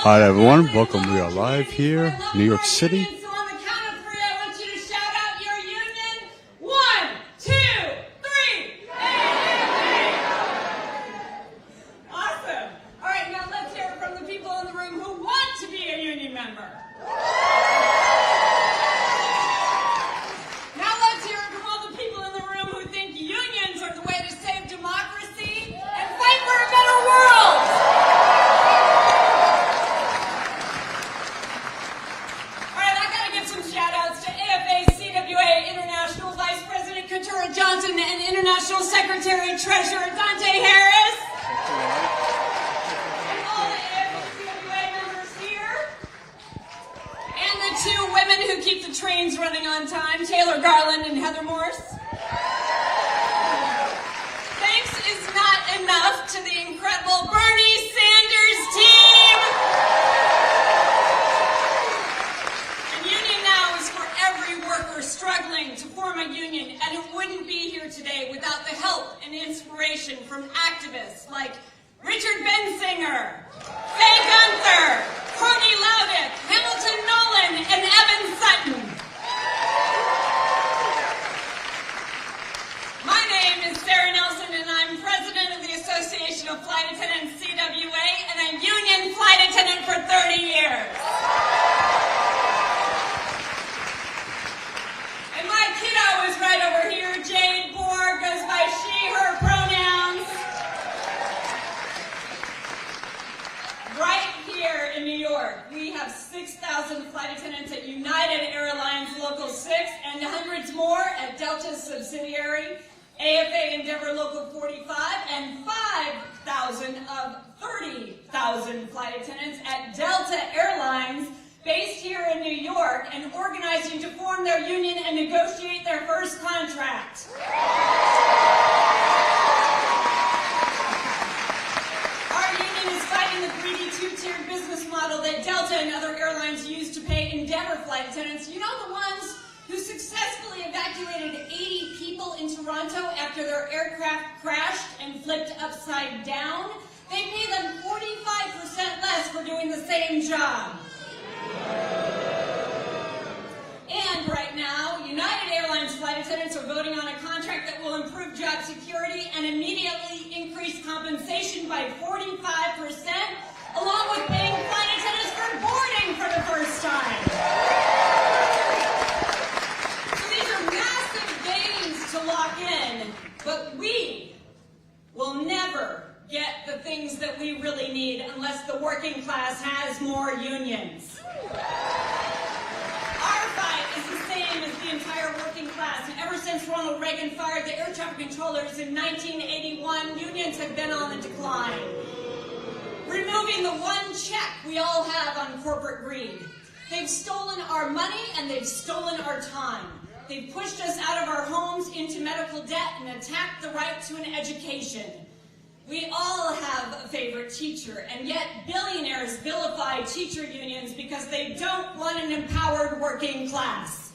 Hi everyone, welcome. We are live here, New York City. So on the count of three, I want you to shout out your union. 1, 2, 3. Awesome. All right, now let's hear it from the people in the room who want to be a union member. Now let's hear it from all the people in the room who think unions are the way to save democracy and fight for a better world. Johnson and International Secretary Treasurer Dante Harris. And all the AFA-CWA members here. And the two women who keep the trains running on time, Taylor Garland and Heather Morse. Thanks is not enough to the incredible Bernie Sanders team. And Union Now is for every worker struggling to form a union, and it wouldn't be here today without the help and inspiration from activists like Richard Bensinger, Faye Gunther, Courtney Loudick, Hamilton Nolan, and Evan Sutton. My name is Sarah Nelson, and I'm president of the Association of Flight Attendants, CWA, and a union flight attendant for 30 years. Right over here, Jade Bohr goes by she, her pronouns. Right here in New York, we have 6,000 flight attendants at United Airlines Local 6 and hundreds more at Delta's subsidiary, AFA Endeavor Local 45, and 5,000 of 30,000 flight attendants at Delta Airlines, based here in New York and organizing to form their union and negotiate their first contract. Our union is fighting the greedy two-tiered business model that Delta and other airlines use to pay Endeavor flight attendants. You know, the ones who successfully evacuated 80 people in Toronto after their aircraft crashed and flipped upside down? They pay them 45% less for doing the same job. And right now, United Airlines flight attendants are voting on a contract that will improve job security and immediately increase compensation by 45%, along with paying flight attendants for boarding for the first time. So these are massive gains to lock in, but we will never get the things that we really need unless the working class has more unions. Our fight is the same as the entire working class, and ever since Ronald Reagan fired the air traffic controllers in 1981, unions have been on the decline. Removing the one check we all have on corporate greed. They've stolen our money and they've stolen our time. They've pushed us out of our homes into medical debt and attacked the right to an education. We all have a favorite teacher, and yet billionaires vilify teacher unions because they don't want an empowered working class.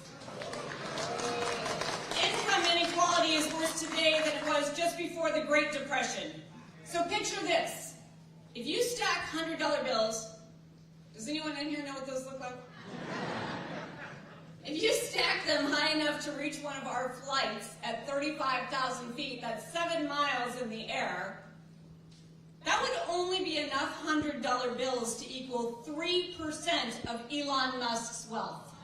Income inequality is worse today than it was just before the Great Depression. So picture this. If you stack $100 bills, does anyone in here know what those look like? If you stack them high enough to reach one of our flights at 35,000 feet, that's 7 miles in the air, that would only be enough $100 bills to equal 3% of Elon Musk's wealth.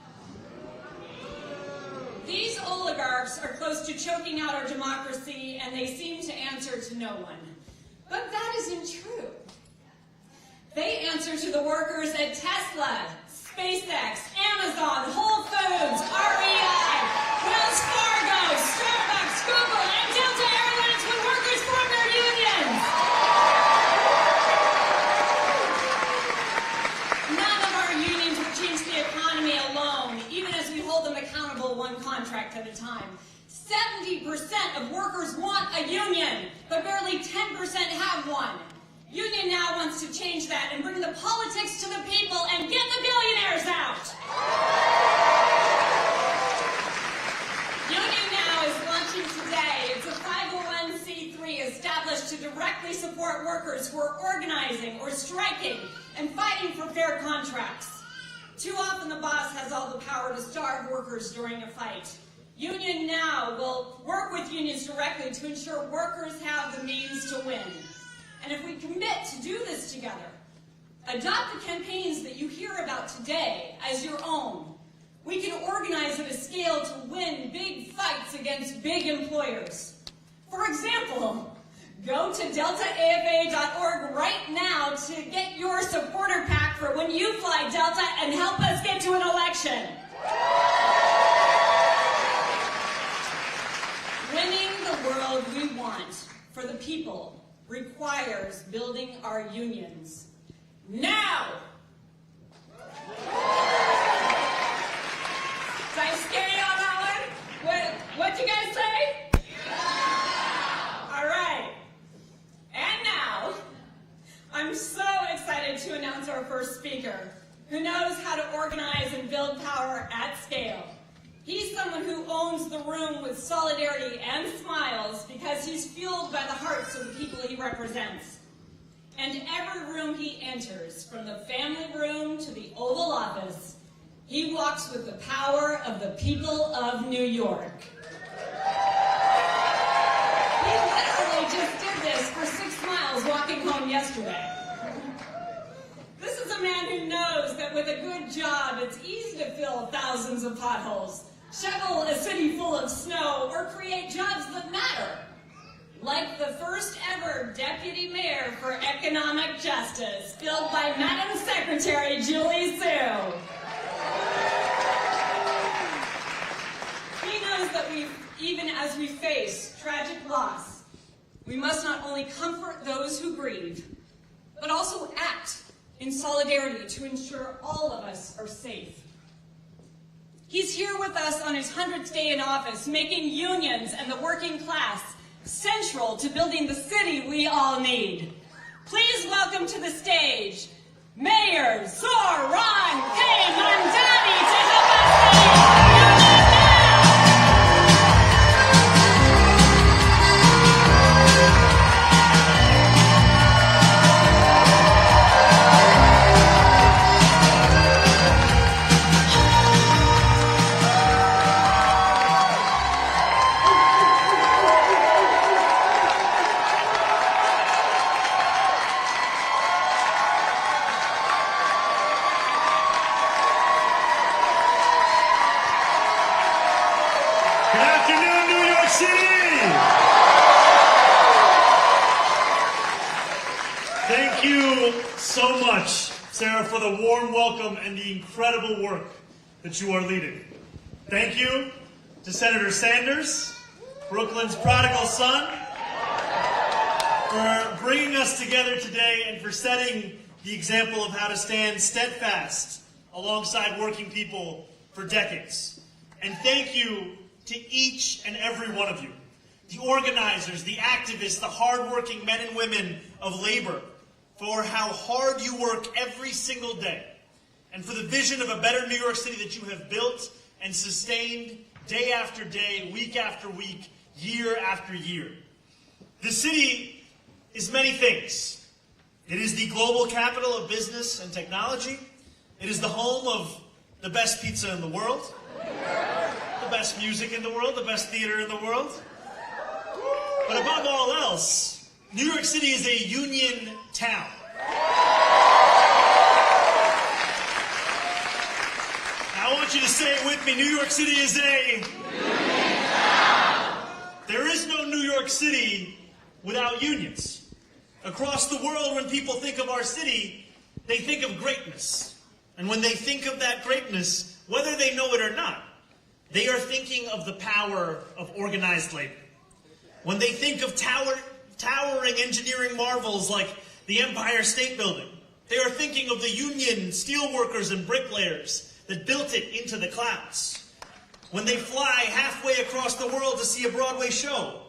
These oligarchs are close to choking out our democracy, and they seem to answer to no one. But that isn't true. They answer to the workers at Tesla, SpaceX, Amazon, Whole Foods, REI, Wells Fargo, Starbucks, Google, and Delta Airlines when workers form their unions. None of our unions will change the economy alone, even as we hold them accountable one contract at a time. 70% of workers want a union, but barely 10% have one. Union Now wants to change that and bring the politics to the people and get the billionaires out. Union Now is launching today. It's a 501c3 established to directly support workers who are organizing or striking and fighting for fair contracts. Too often the boss has all the power to starve workers during a fight. Union Now will work with unions directly to ensure workers have the means to win. And if we commit to do this together, adopt the campaigns that you hear about today as your own, we can organize at a scale to win big fights against big employers. For example, go to deltaafa.org right now to get your supporter pack for when you fly Delta and help us get to an election. Winning the world we want for the people requires building our unions. Now! Did I scare you on that one? What'd you guys say? Yeah. All right. And now, I'm so excited to announce our first speaker, who knows how to organize and build power at scale. He's someone who owns the room with solidarity and smiles because he's fueled by the hearts of the people he represents. And every room he enters, from the family room to the Oval Office, he walks with the power of the people of New York. He literally just did this for 6 miles walking home yesterday. This is a man who knows that with a good job, it's easy to fill thousands of potholes, shovel a city full of snow, or create jobs that matter. Like the first ever deputy mayor for economic justice, filled by Madam Secretary Julie Sue. He knows that even as we face tragic loss, we must not only comfort those who grieve, but also act in solidarity to ensure all of us are safe. He's here with us on his 100th day in office, making unions and the working class central to building the city we all need. Please welcome to the stage, Mayor Zohran Mamdani to help us say Thank you so much, Sarah, for the warm welcome and the incredible work that you are leading. Thank you to Senator Sanders, Brooklyn's prodigal son, for bringing us together today and for setting the example of how to stand steadfast alongside working people for decades. And thank you to each and every one of you, the organizers, the activists, the hardworking men and women of labor, for how hard you work every single day, and for the vision of a better New York City that you have built and sustained day after day, week after week, year after year. The city is many things. It is the global capital of business and technology. It is the home of the best pizza in the world, the best music in the world, the best theater in the world. But above all else, New York City is a union town. I want you to say it with me. New York City is a union town. There is no New York City without unions. Across the world, when people think of our city, they think of greatness. And when they think of that greatness, whether they know it or not, they are thinking of the power of organized labor. When they think of towering engineering marvels like the Empire State Building, they are thinking of the union steelworkers and bricklayers that built it into the clouds. When they fly halfway across the world to see a Broadway show,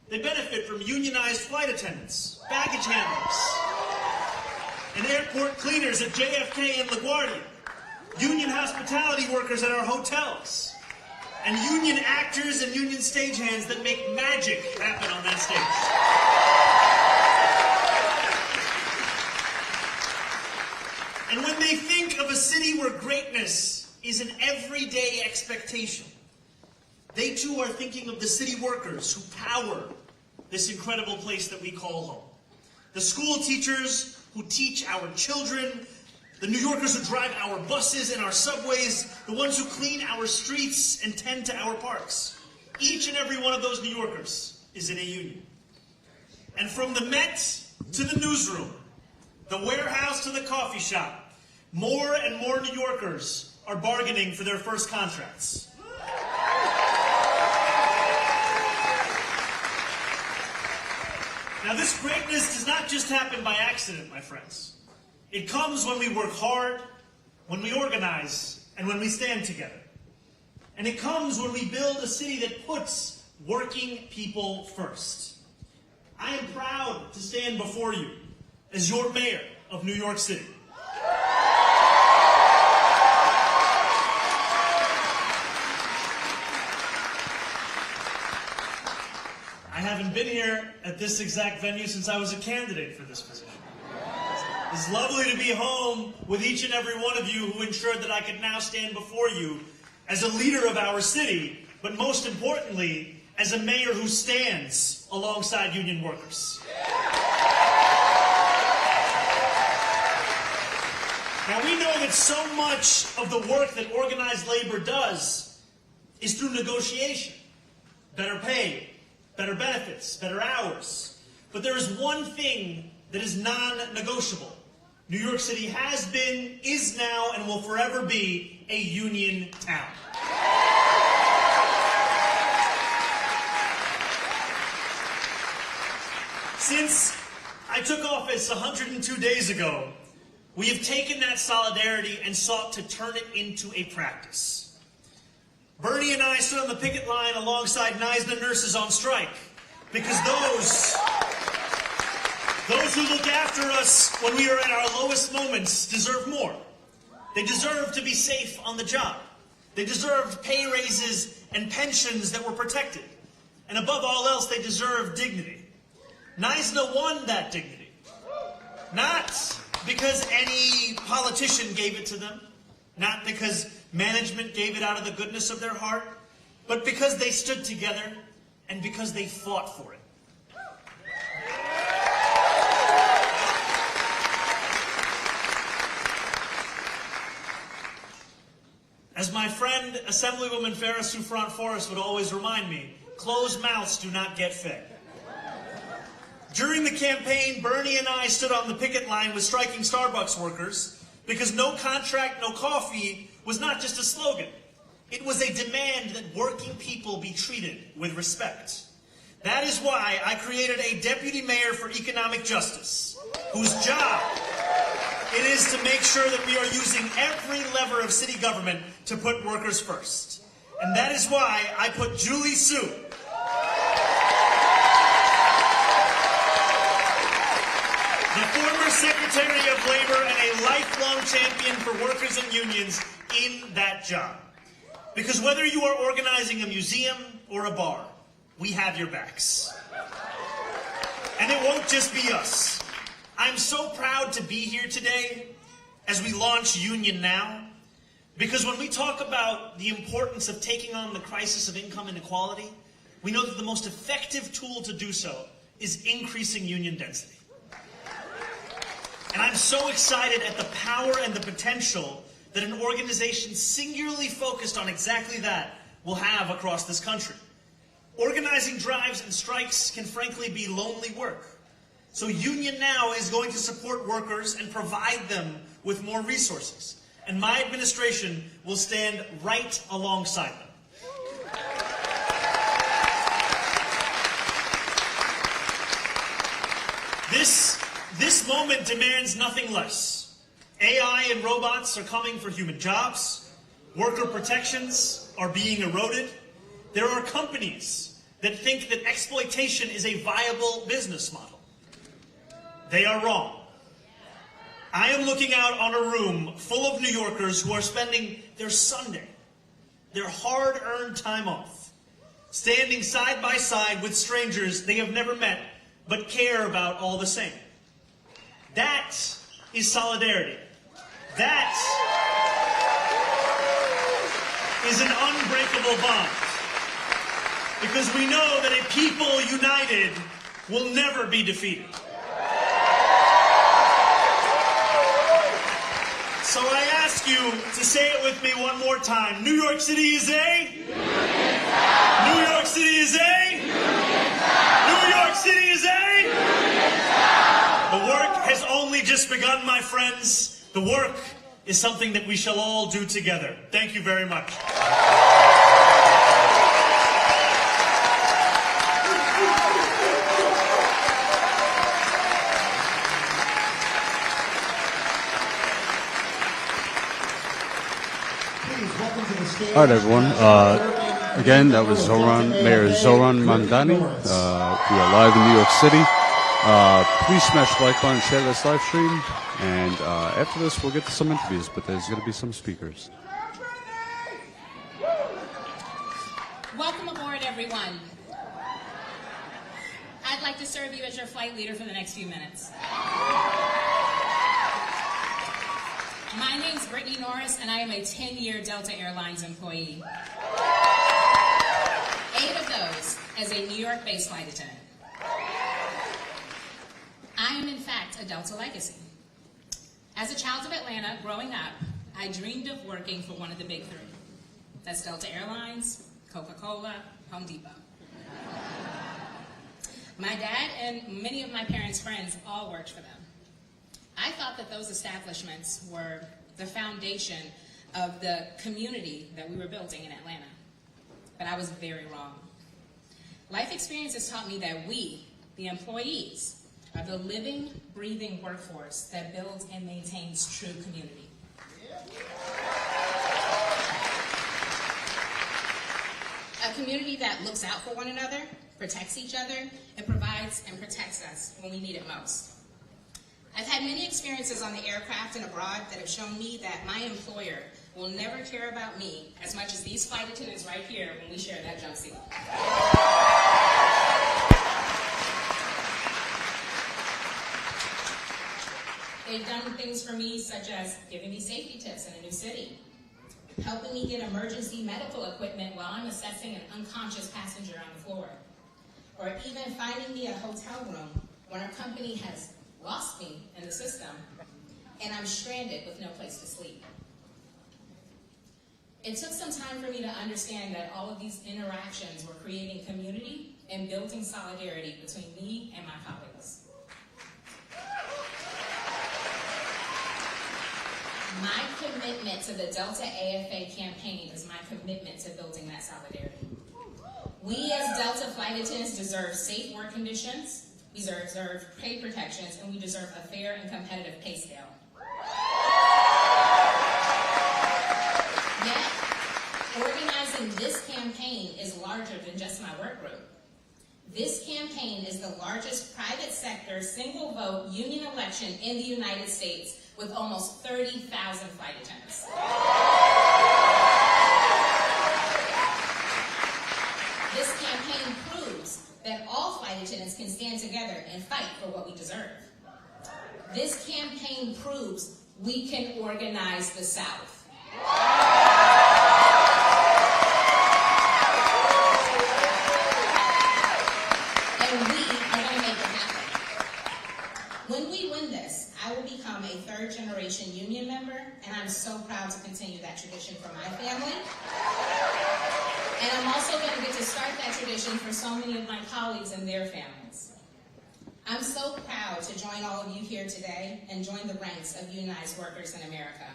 they benefit from unionized flight attendants, baggage handlers, and airport cleaners at JFK and LaGuardia, union hospitality workers at our hotels, and union actors and union stagehands that make magic happen on that stage. And when they think of a city where greatness is an everyday expectation, they too are thinking of the city workers who power this incredible place that we call home. The school teachers who teach our children, the New Yorkers who drive our buses and our subways, the ones who clean our streets and tend to our parks. Each and every one of those New Yorkers is in a union. And from the Met to the newsroom, the warehouse to the coffee shop, more and more New Yorkers are bargaining for their first contracts. Now, this greatness does not just happen by accident, my friends. It comes when we work hard, when we organize, and when we stand together. And it comes when we build a city that puts working people first. I am proud to stand before you as your mayor of New York City. I haven't been here at this exact venue since I was a candidate for this position. It's lovely to be home with each and every one of you who ensured that I could now stand before you as a leader of our city, but most importantly, as a mayor who stands alongside union workers. Now, we know that so much of the work that organized labor does is through negotiation. Better pay, better benefits, better hours. But there is one thing that is non-negotiable. New York City has been, is now, and will forever be a union town. Since I took office 102 days ago, we have taken that solidarity and sought to turn it into a practice. Bernie and I stood on the picket line alongside NYC nurses on strike because those who look after us when we are at our lowest moments deserve more. They deserve to be safe on the job. They deserved pay raises and pensions that were protected. And above all else, they deserve dignity. NYC won that dignity. Not because any politician gave it to them, not because management gave it out of the goodness of their heart, but because they stood together and because they fought for it. As my friend, Assemblywoman Farah Soufran Forrest would always remind me, closed mouths do not get fed. During the campaign, Bernie and I stood on the picket line with striking Starbucks workers because no contract, no coffee was not just a slogan. It was a demand that working people be treated with respect. That is why I created a deputy mayor for economic justice, whose job it is to make sure that we are using every lever of city government to put workers first. And that is why I put Julie Su, the former Secretary of Labor and a lifelong champion for workers and unions, in that job. Because whether you are organizing a museum or a bar, we have your backs. And it won't just be us. I'm so proud to be here today as we launch Union Now, because when we talk about the importance of taking on the crisis of income inequality, we know that the most effective tool to do so is increasing union density. And I'm so excited at the power and the potential that an organization singularly focused on exactly that will have across this country. Organizing drives and strikes can frankly be lonely work. So Union Now is going to support workers and provide them with more resources. And my administration will stand right alongside them. This moment demands nothing less. AI and robots are coming for human jobs. Worker protections are being eroded. There are companies that think that exploitation is a viable business model. They are wrong. I am looking out on a room full of New Yorkers who are spending their Sunday, their hard-earned time off, standing side by side with strangers they have never met but care about all the same. That is solidarity. That is an unbreakable bond. Because we know that a people united will never be defeated. So I ask you to say it with me one more time. New York City is a? New York City is a? New York City is a? The work has only just begun, my friends. The work is something that we shall all do together. Thank you very much. All right, everyone. Again, that was Mayor Zohran Mamdani. We are live in New York City. Please smash the like button, share this live stream, and after this, we'll get to some interviews, but there's going to be some speakers. Welcome aboard, everyone. I'd like to serve you as your flight leader for the next few minutes. My name's Brittany Norris, and I am a 10-year Delta Airlines employee. 8 of those as a New York-based flight attendant. I am, in fact, a Delta legacy. As a child of Atlanta, growing up, I dreamed of working for one of the big 3. That's Delta Airlines, Coca-Cola, Home Depot. My dad and many of my parents' friends all worked for them. I thought that those establishments were the foundation of the community that we were building in Atlanta. But I was very wrong. Life experiences taught me that we, the employees, are the living, breathing workforce that builds and maintains true community. A community that looks out for one another, protects each other, and provides and protects us when we need it most. I've had many experiences on the aircraft and abroad that have shown me that my employer will never care about me as much as these flight attendants right here when we share that jump seat. They've done things for me such as giving me safety tips in a new city, helping me get emergency medical equipment while I'm assessing an unconscious passenger on the floor, or even finding me a hotel room when our company has lost me in the system, and I'm stranded with no place to sleep. It took some time for me to understand that all of these interactions were creating community and building solidarity between me and my colleagues. My commitment to the Delta AFA campaign is my commitment to building that solidarity. We as Delta flight attendants deserve safe work conditions, we deserve pay protections, and we deserve a fair and competitive pay scale. Yet, organizing this campaign is larger than just my work group. This campaign is the largest private sector single vote union election in the United States with almost 30,000 flight attendants. This campaign proves that all flight attendants can stand together and fight for what we deserve. This campaign proves we can organize the South. And we are going to make it happen. When we win this, I will become a 3rd-generation union member, and I'm so proud to continue that tradition for my family. And I'm also going to get to start that tradition for so many of my colleagues and their families. I'm so proud to join all of you here today and join the ranks of unionized workers in America.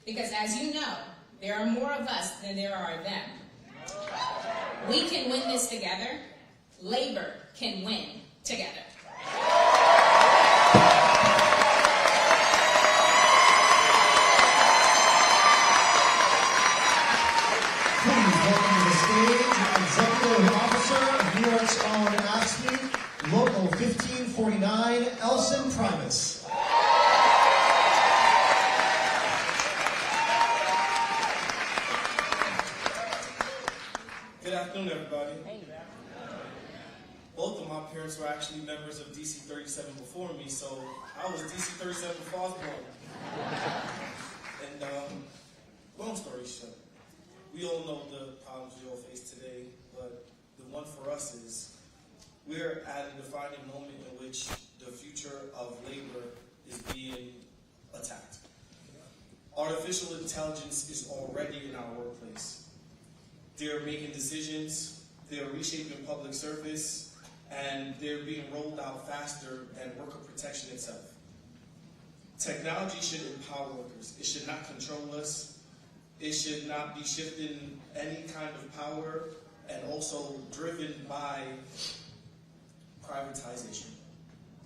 Because as you know, there are more of us than there are of them. We can win this together. Labor can win together. Executive Officer of New York's own AFSCME, Local 1549, Elson Primus. Good afternoon, everybody. Both of my parents were actually members of DC 37 before me, so I was DC 37 before I was born. we all know the problems we all face today, but the one for us is we're at a defining moment in which the future of labor is being attacked. Artificial intelligence is already in our workplace. They're making decisions, they're reshaping public service, and they're being rolled out faster than worker protection itself. Technology should empower workers. It should not control us. It should not be shifting any kind of power, and also driven by privatization.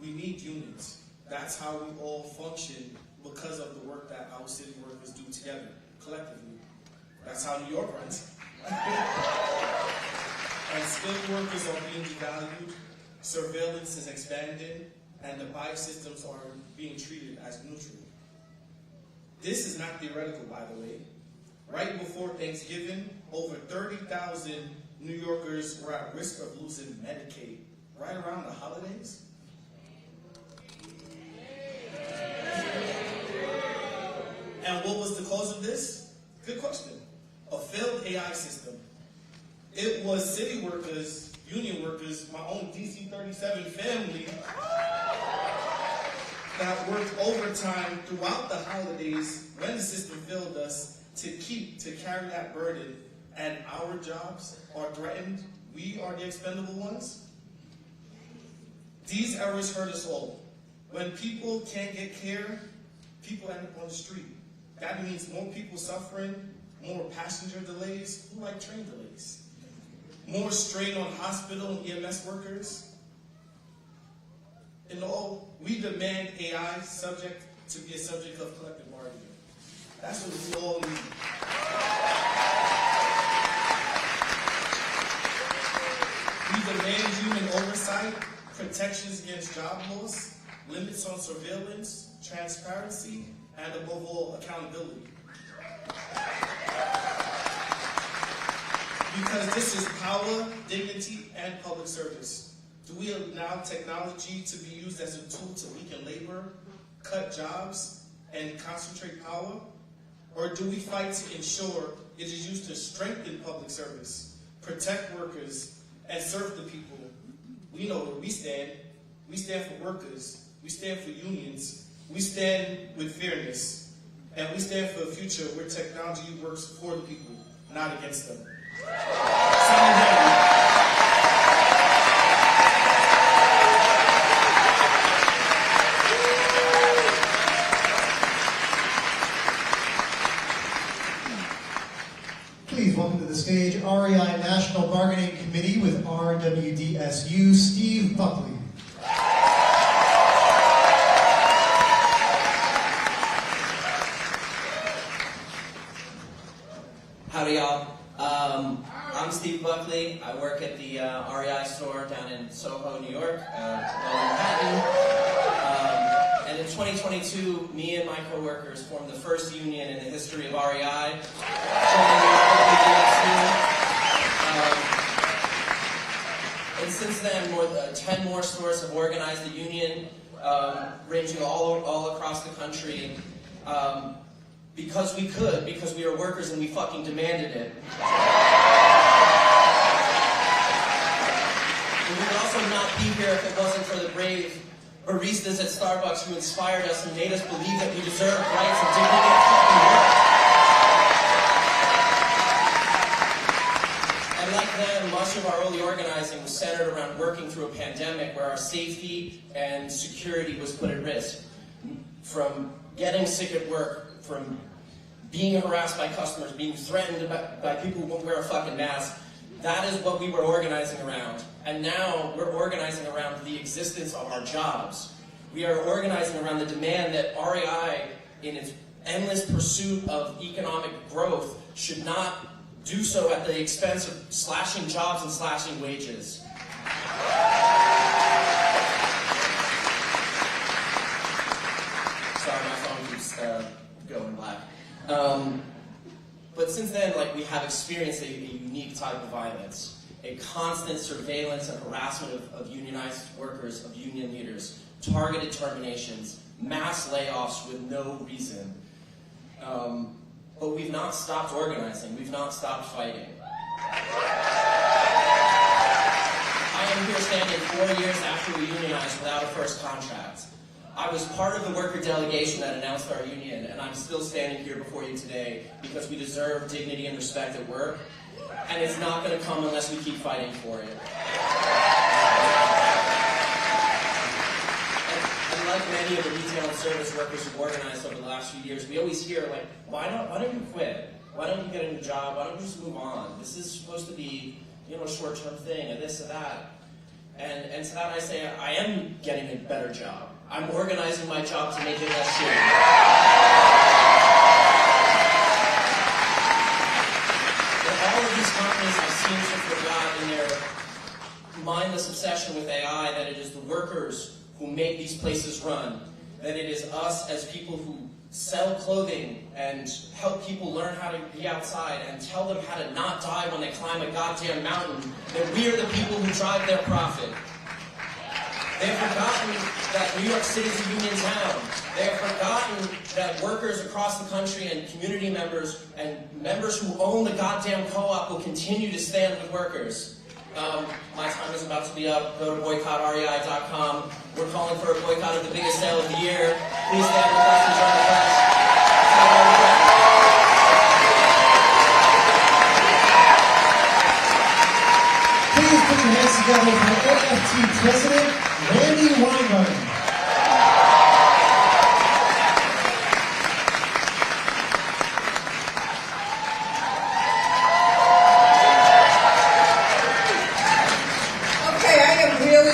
We need unions. That's how we all function because of the work that our city workers do together, collectively. That's how New York runs. And skilled workers are being devalued, surveillance is expanding, and the bias systems are being treated as neutral. This is not theoretical, by the way. Right before Thanksgiving, over 30,000 New Yorkers were at risk of losing Medicaid right around the holidays. And what was the cause of this? Good question. A failed AI system. It was city workers, union workers, my own DC 37 family that worked overtime throughout the holidays when the system failed us to carry that burden, and our jobs are threatened. We are the expendable ones. These errors hurt us all. When people can't get care, people end up on the street. That means more people suffering, more passenger delays, who like train delays, more strain on hospital and EMS workers. In all, we demand AI subject to be a subject of collective bargaining. That's what we all need. We demand human oversight, protections against job loss, limits on surveillance, transparency, and above all, accountability. Because this is power, dignity, and public service. Do we allow technology to be used as a tool to weaken labor, cut jobs, and concentrate power? Or do we fight to ensure it is used to strengthen public service, protect workers, and serve the people? We know where we stand. We stand for workers. We stand for unions. We stand with fairness. And we stand for a future where technology works for the people, not against them. Please welcome to the stage REI National Bargaining Committee with RWDSU, Steve Buckley. Howdy, y'all. I'm Steve Buckley. I work at the REI store down in Soho, New York, Manhattan. And in 2022, me and my coworkers formed the first union in the history of REI. And since then, 10 more stores have organized the union, ranging all across the country. Because we could, because we are workers and we fucking demanded it. We would also not be here if it wasn't for the brave baristas at Starbucks who inspired us and made us believe that we deserve rights and dignity at fucking work. And like them, much of our early organizing was centered around working through a pandemic where our safety and security was put at risk. From getting sick at work, from being harassed by customers, being threatened by people who won't wear a fucking mask. That is what we were organizing around. And now we're organizing around the existence of our jobs. We are organizing around the demand that REI, in its endless pursuit of economic growth, should not do so at the expense of slashing jobs and slashing wages. Sorry, my phone keeps going black. But since then, we have experienced a unique type of violence, a constant surveillance and harassment of unionized workers, of union leaders, targeted terminations, mass layoffs with no reason. but we've not stopped organizing. We've not stopped fighting. I am here standing 4 years after we unionized without a first contract. I was part of the worker delegation that announced our union, and I'm still standing here before you today because we deserve dignity and respect at work, and it's not going to come unless we keep fighting for it. And like many of the retail and service workers who've organized over the last few years, we always hear, like, why don't you quit? Why don't you get a new job? Why don't you just move on? This is supposed to be, a short-term thing, or this or that. And to that I say, I am getting a better job. I'm organizing my job to make it less shitty. But all of these companies I seem to forgot in their mindless obsession with AI that it is the workers who make these places run, that it is us as people who sell clothing and help people learn how to be outside and tell them how to not die when they climb a goddamn mountain, that we are the people who drive their profit. They've forgotten that New York City is a union town. They have forgotten that workers across the country and community members and members who own the goddamn co-op will continue to stand with workers. My time is about to be up. Go to boycottrei.com. We're calling for a boycott of the biggest sale of the year. Please stand with us and join the press. Please put your hands together for AFT President Randy Weingarten.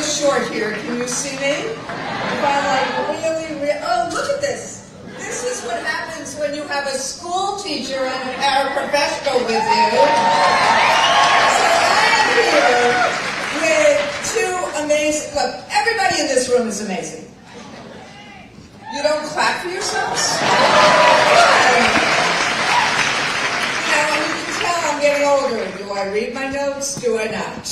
Short here. Can you see me? If I'm like oh, look at this. This is what happens when you have a school teacher and a paraprofessional with you. So I am here with two amazing, look, everybody in this room is amazing. You don't clap for yourselves? And you can tell I'm getting older. Do I read my notes? Do I not?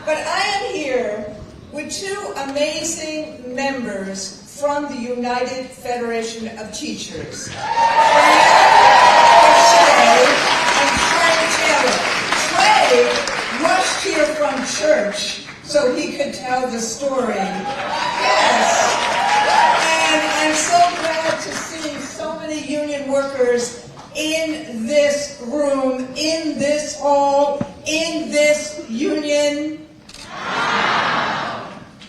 But I am here with two amazing members from the United Federation of Teachers, Trey and Taylor. Trey rushed here from church so he could tell the story. Yes. And I'm so glad to see so many union workers in this room, in this hall, in this union.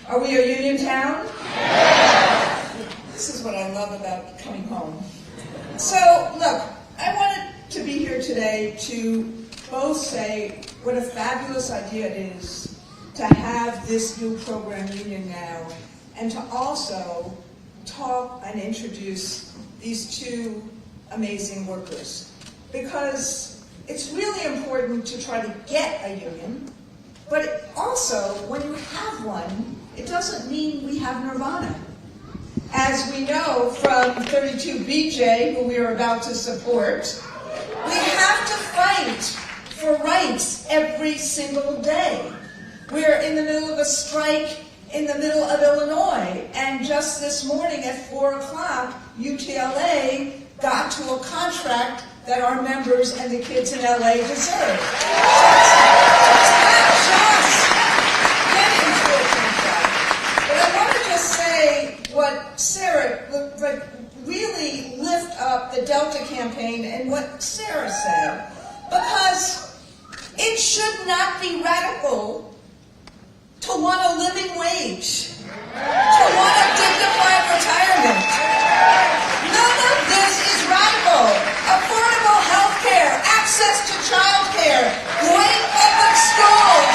Are we a union town? Yes. This is what I love about coming home. So, look, I wanted to be here today to both say what a fabulous idea it is to have this new program, Union Now, and to also talk and introduce these two amazing workers. Because it's really important to try to get a union, but also, when you have one, it doesn't mean we have nirvana. As we know from 32BJ, who we are about to support, we have to fight for rights every single day. We're in the middle of a strike in the middle of Illinois, and just this morning at 4 o'clock, UTLA got to a contract that our members and the kids in LA deserve. It's not just getting to a contract. But I want to just say what Sarah, really lift up the Delta campaign and what Sarah said. Because it should not be radical to want a living wage, to want a dignified retirement. None of this is radical. Affordable health care, access to child care, great public schools.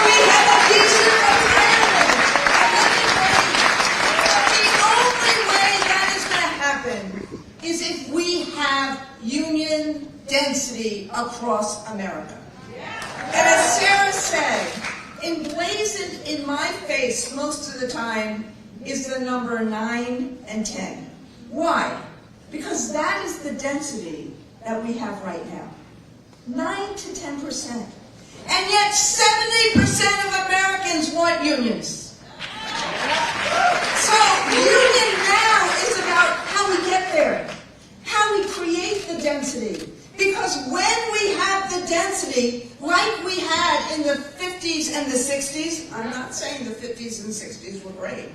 We have a decent retirement, a living wage. The only way that is going to happen is if we have union density across America. And as Sarah said, emblazoned in my face most of the time is the number 9 and 10. Why? Because that is the density that we have right now. 9 to 10%. And yet 70% of Americans want unions. So Union Now is about how we get there. How democracy like we had in the 50s and the 60s. I'm not saying the 50s and 60s were great.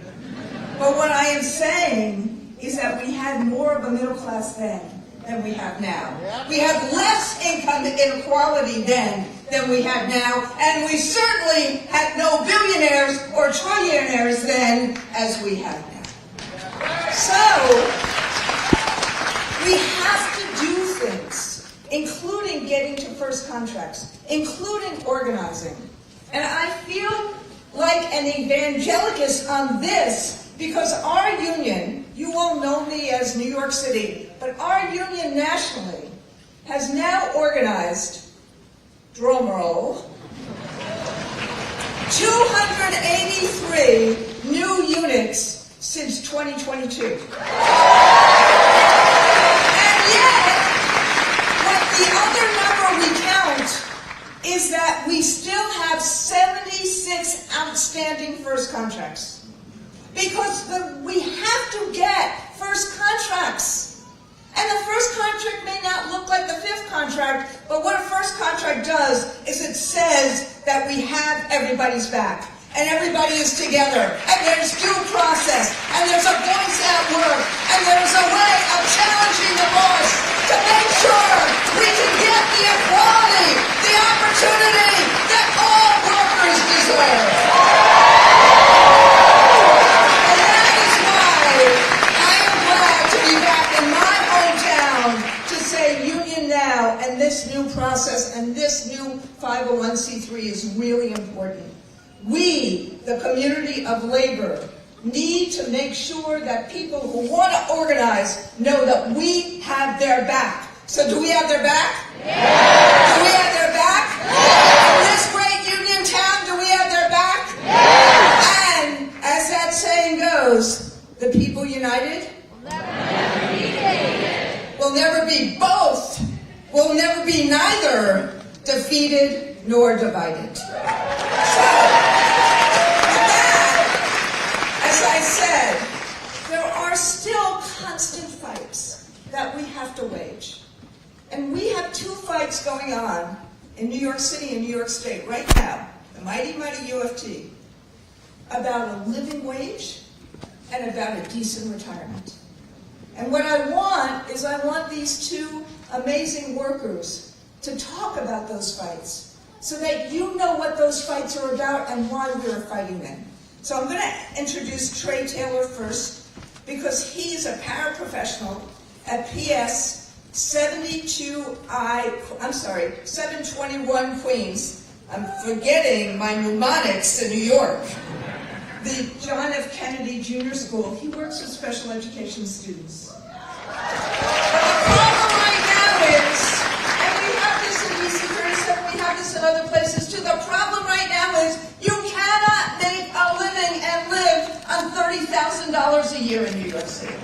But what I am saying is that we had more of a middle class then than we have now. We have less income inequality then than we have now, and we certainly had no billionaires or trillionaires then as we have now. So, we have to do things, including getting to first contracts, including organizing. And I feel like an evangelicus on this because our union, you all know me as New York City, but our union nationally has now organized, drum roll, 283 new units since 2022. And yet, what the other number we count is that we still have 76 outstanding first contracts. Because we have to get first contracts. And the first contract may not look like the fifth contract, but what a first contract does is it says that we have everybody's back. And everybody is together. And there's due process. And there's a voice at work. And there's a way of challenging the boss to make sure we can get the equality, the opportunity that all workers deserve. And this new process and this new 501c3 is really important. We, the community of labor, need to make sure that people who want to organize know that we have their back. So do we have their back? Yeah. Do we have their back? Yeah. In this great union town, do we have their back? Yeah. And as that saying goes, the people united will never be both. Will never be neither defeated nor divided. So, with that, as I said, there are still constant fights that we have to wage. And we have two fights going on in New York City and New York State right now, the mighty, mighty UFT, about a living wage and about a decent retirement. And what I want is I want these two amazing workers to talk about those fights so that you know what those fights are about and why we're fighting them. So I'm going to introduce Trey Taylor first because he is a paraprofessional at PS 721 Queens. I'm forgetting my mnemonics in New York. The John F. Kennedy Junior School. He works with special education students. But the problem right now is, and we have this in DC 37, we have this in other places too, the problem right now is you cannot make a living and live on $30,000 a year in New York City.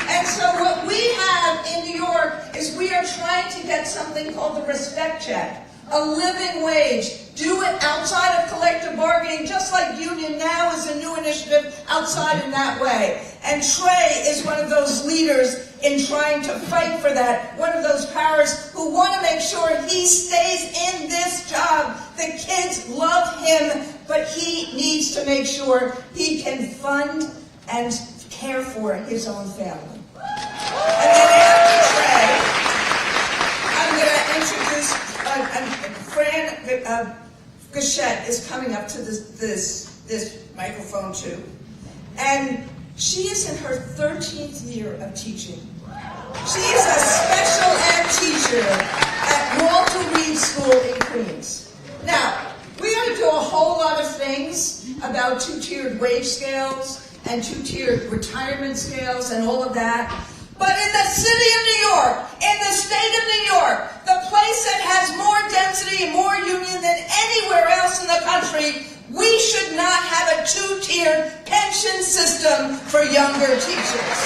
And so what we have in New York is we are trying to get something called the respect check. A living wage. Do it outside of collective bargaining, just like Union Now is a new initiative outside in that way. And Trey is one of those leaders in trying to fight for that, one of those powers who want to make sure he stays in this job. The kids love him, but he needs to make sure he can fund and care for his own family. And then after Trey, I'm going to introduce Fran Gachette is coming up to this microphone too. And she is in her 13th year of teaching. She is a special ed teacher at Walter Reed School in Queens. Now, we got to do a whole lot of things about two-tiered wage scales and two-tiered retirement scales and all of that. But in the city of New York, in the state of New York, the place that has more density and more union than anywhere else in the country, we should not have a two-tiered pension system for younger teachers.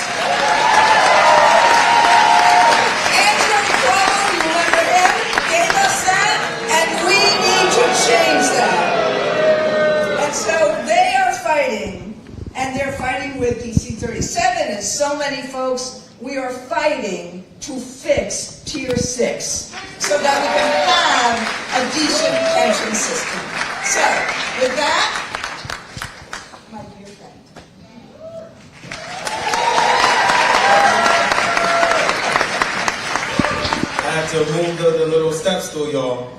Andrew Cuomo, you remember him, gave us that, and we need to change that. And so they are fighting, and they're fighting with DC 37 and so many folks we are fighting to fix Tier 6 so that we can have a decent pension system. So, with that, my dear friend. I have to move the little step stool, y'all.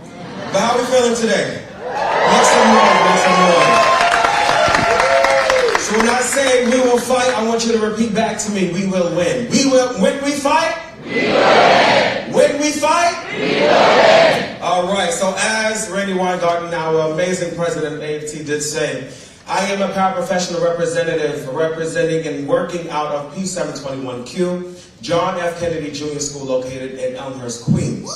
But how are we feeling today? Make some noise, make some noise. So when I say we will fight, I want you to repeat back to me, we will win. We will, when we fight? We will win. When we fight? We will win. All right, so as Randy Weingarten, our amazing president of AFT, did say, I am a paraprofessional representative representing and working out of P721Q, John F. Kennedy Jr. School located in Elmhurst, Queens.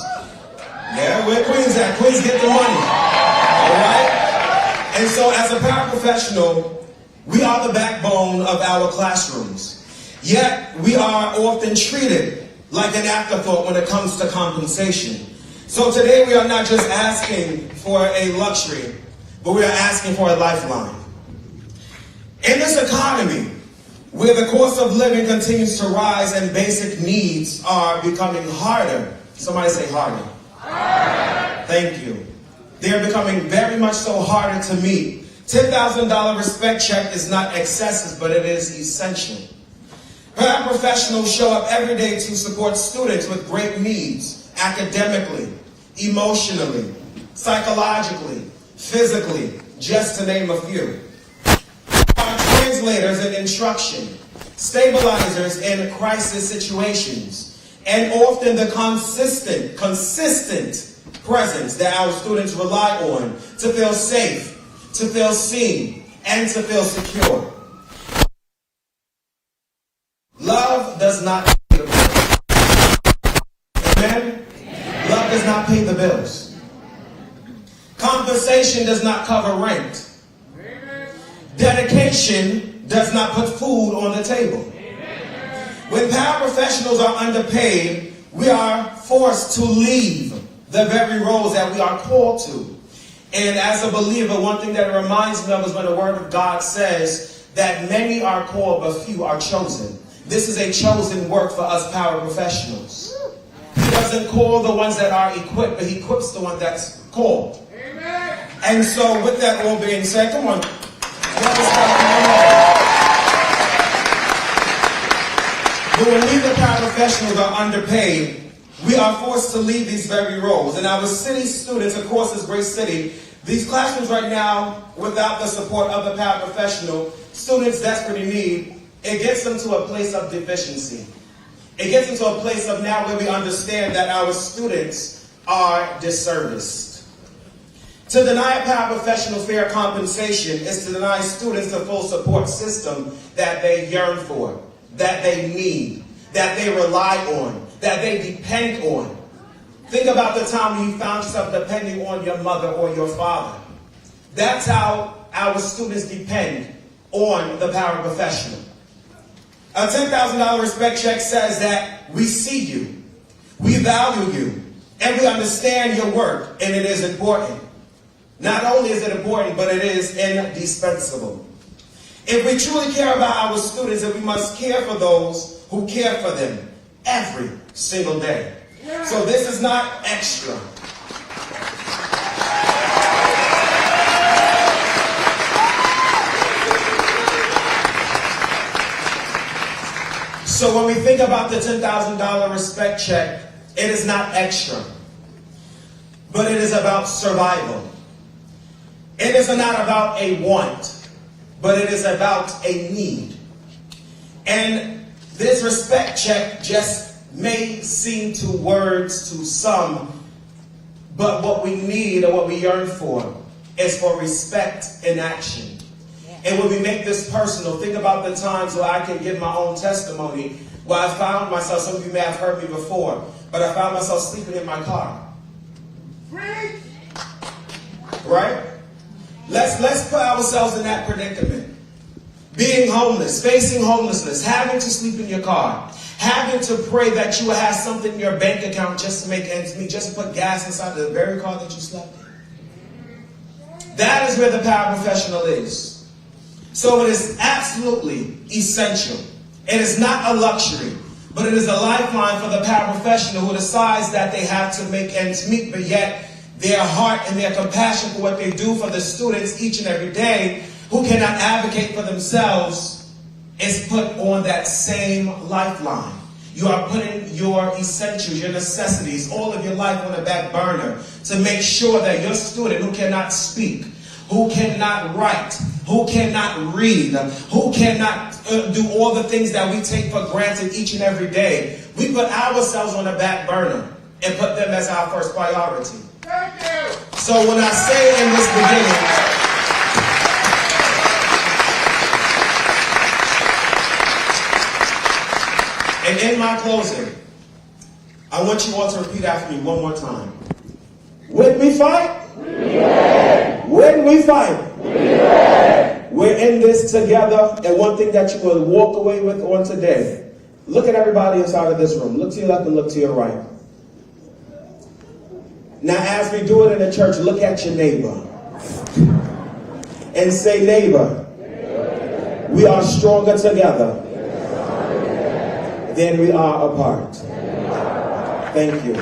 Yeah, where Queens at? Queens get the money. All right? And so as a paraprofessional, we are the backbone of our classrooms. Yet, we are often treated like an afterthought when it comes to compensation. So today we are not just asking for a luxury, but we are asking for a lifeline. In this economy, where the cost of living continues to rise and basic needs are becoming harder, somebody say harder. Harder. Thank you. They are becoming very much so harder to meet. $10,000 respect check is not excessive, but it is essential. Paraprofessionals show up every day to support students with great needs, academically, emotionally, psychologically, physically, just to name a few. Our translators in instruction, stabilizers in crisis situations, and often the consistent presence that our students rely on to feel safe, to feel seen, and to feel secure. Love does not pay the bills. Amen? Love does not pay the bills. Compensation does not cover rent. Dedication does not put food on the table. When paraprofessionals are underpaid, we are forced to leave the very roles that we are called to. And as a believer, one thing that it reminds me of is when the Word of God says that many are called, but few are chosen. This is a chosen work for us paraprofessionals. He doesn't call the ones that are equipped, but He equips the one that's called. Amen. And so with that all being said, come on. But when we the paraprofessionals are underpaid, we are forced to leave these very roles. And our city students, of course, this great city, these classrooms right now, without the support of the paraprofessional, students desperately need, it gets them to a place of deficiency. It gets them to a place of now where we understand that our students are disserviced. To deny a paraprofessional fair compensation is to deny students the full support system that they yearn for, that they need, that they rely on, that they depend on. Think about the time when you found yourself depending on your mother or your father. That's how our students depend on the paraprofessional. A $10,000 respect check says that we see you, we value you, and we understand your work, and it is important. Not only is it important, but it is indispensable. If we truly care about our students, then we must care for those who care for them every single day. So this is not extra. So when we think about the $10,000 respect check, it is not extra, but it is about survival. It is not about a want, but it is about a need. And this respect check just may seem to words to some, but what we need or what we yearn for is for respect in action. And when we make this personal, think about the times where I can give my own testimony, where I found myself, some of you may have heard me before, but I found myself sleeping in my car. Right? Let's put ourselves in that predicament. Being homeless, facing homelessness, having to sleep in your car, having to pray that you will have something in your bank account just to make ends meet, just to put gas inside the very car that you slept in. That is where the paraprofessional is. So it is absolutely essential. It is not a luxury. but it is a lifeline for the paraprofessional who decides that they have to make ends meet, but yet their heart and their compassion for what they do for the students each and every day who cannot advocate for themselves is put on that same lifeline. You are putting your essentials, your necessities, all of your life on the back burner to make sure that your student who cannot speak, who cannot write, who cannot read, who cannot do all the things that we take for granted each and every day, we put ourselves on the back burner and put them as our first priority. Thank you. So when I say in this beginning, and in my closing, I want you all to repeat after me one more time. When we fight, we win. When we fight, we win. We're in this together, and one thing that you will walk away with on today, look at everybody inside of this room. Look to your left and look to your right. Now as we do it in the church, look at your neighbor and say, neighbor, we are stronger together than we are apart. Thank you.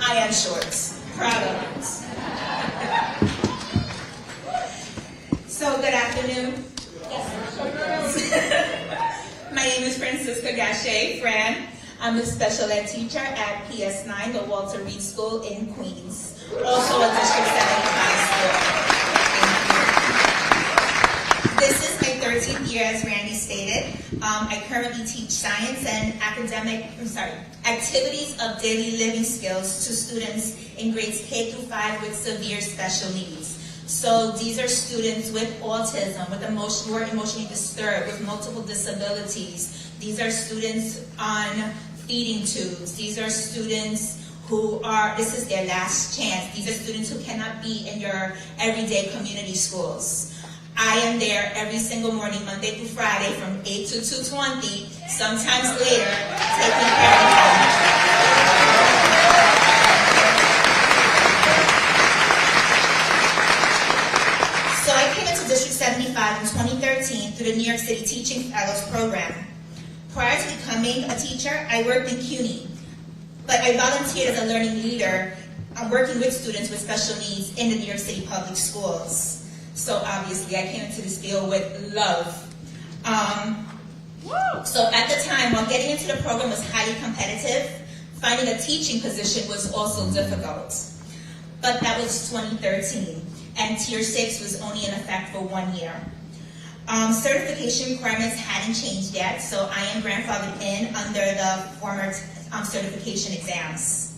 I am short. Proud of it. So, good afternoon. My name is Francisca Gachet, Fran. I'm a special ed teacher at PS9, the Walter Reed School in Queens. Also a District 7 high school. This is my 13th year, as Randy stated. I currently teach science and activities of daily living skills to students in grades K through 5 with severe special needs. So these are students with autism, with who are emotionally disturbed, with multiple disabilities. These are students on feeding tubes. These are students who this is their last chance. These are students who cannot be in your everyday community schools. I am there every single morning, Monday through Friday, from 8 to 2:20, sometimes later, taking care of them. So I came into District 75 in 2013 through the New York City Teaching Fellows Program. Prior to becoming a teacher, I worked in CUNY, but I volunteered as a learning leader, working with students with special needs in the New York City public schools. So obviously, I came into this field with love. So at the time, while getting into the program was highly competitive, finding a teaching position was also difficult. But that was 2013, and Tier 6 was only in effect for 1 year. Certification requirements hadn't changed yet, so I am grandfathered in under the former certification exams.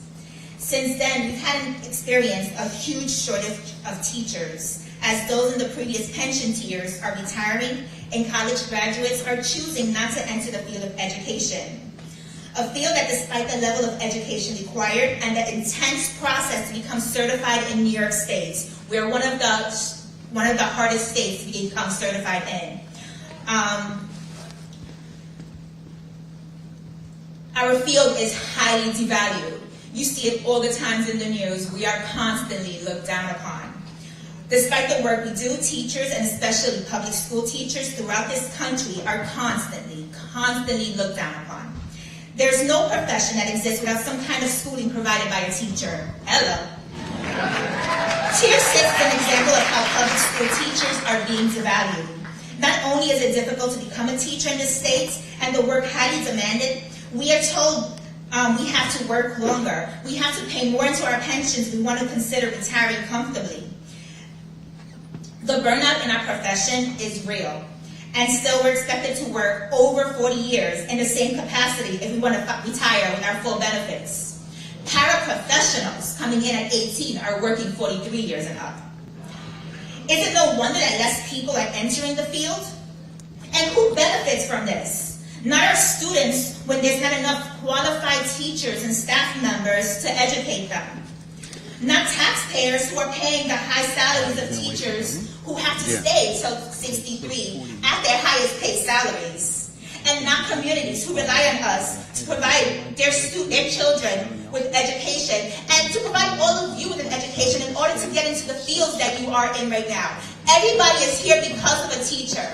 Since then, we've experienced a huge shortage of teachers, as those in the previous pension tiers are retiring and college graduates are choosing not to enter the field of education. A field that, despite the level of education required and the intense process to become certified in New York State, we're one of the hardest states to become certified in. Our field is highly devalued. You see it all the times in the news. We are constantly looked down upon. Despite the work we do, teachers, and especially public school teachers throughout this country, are constantly looked down upon. There's no profession that exists without some kind of schooling provided by a teacher. Hello. Tier 6 is an example of how public school teachers are being devalued. Not only is it difficult to become a teacher in this state, and the work highly demanded, we are told we have to work longer. We have to pay more into our pensions if we want to consider retiring comfortably. The burnout in our profession is real, and still we're expected to work over 40 years in the same capacity if we want to retire with our full benefits. Paraprofessionals coming in at 18 are working 43 years and up. Is it no wonder that less people are entering the field? And who benefits from this? Not our students, when there's not enough qualified teachers and staff members to educate them. Not taxpayers who are paying the high salaries of teachers who have to stay till 63 at their highest paid salaries. and not communities who rely on us to provide their children with education and to provide all of you with an education in order to get into the fields that you are in right now. Everybody is here because of a teacher.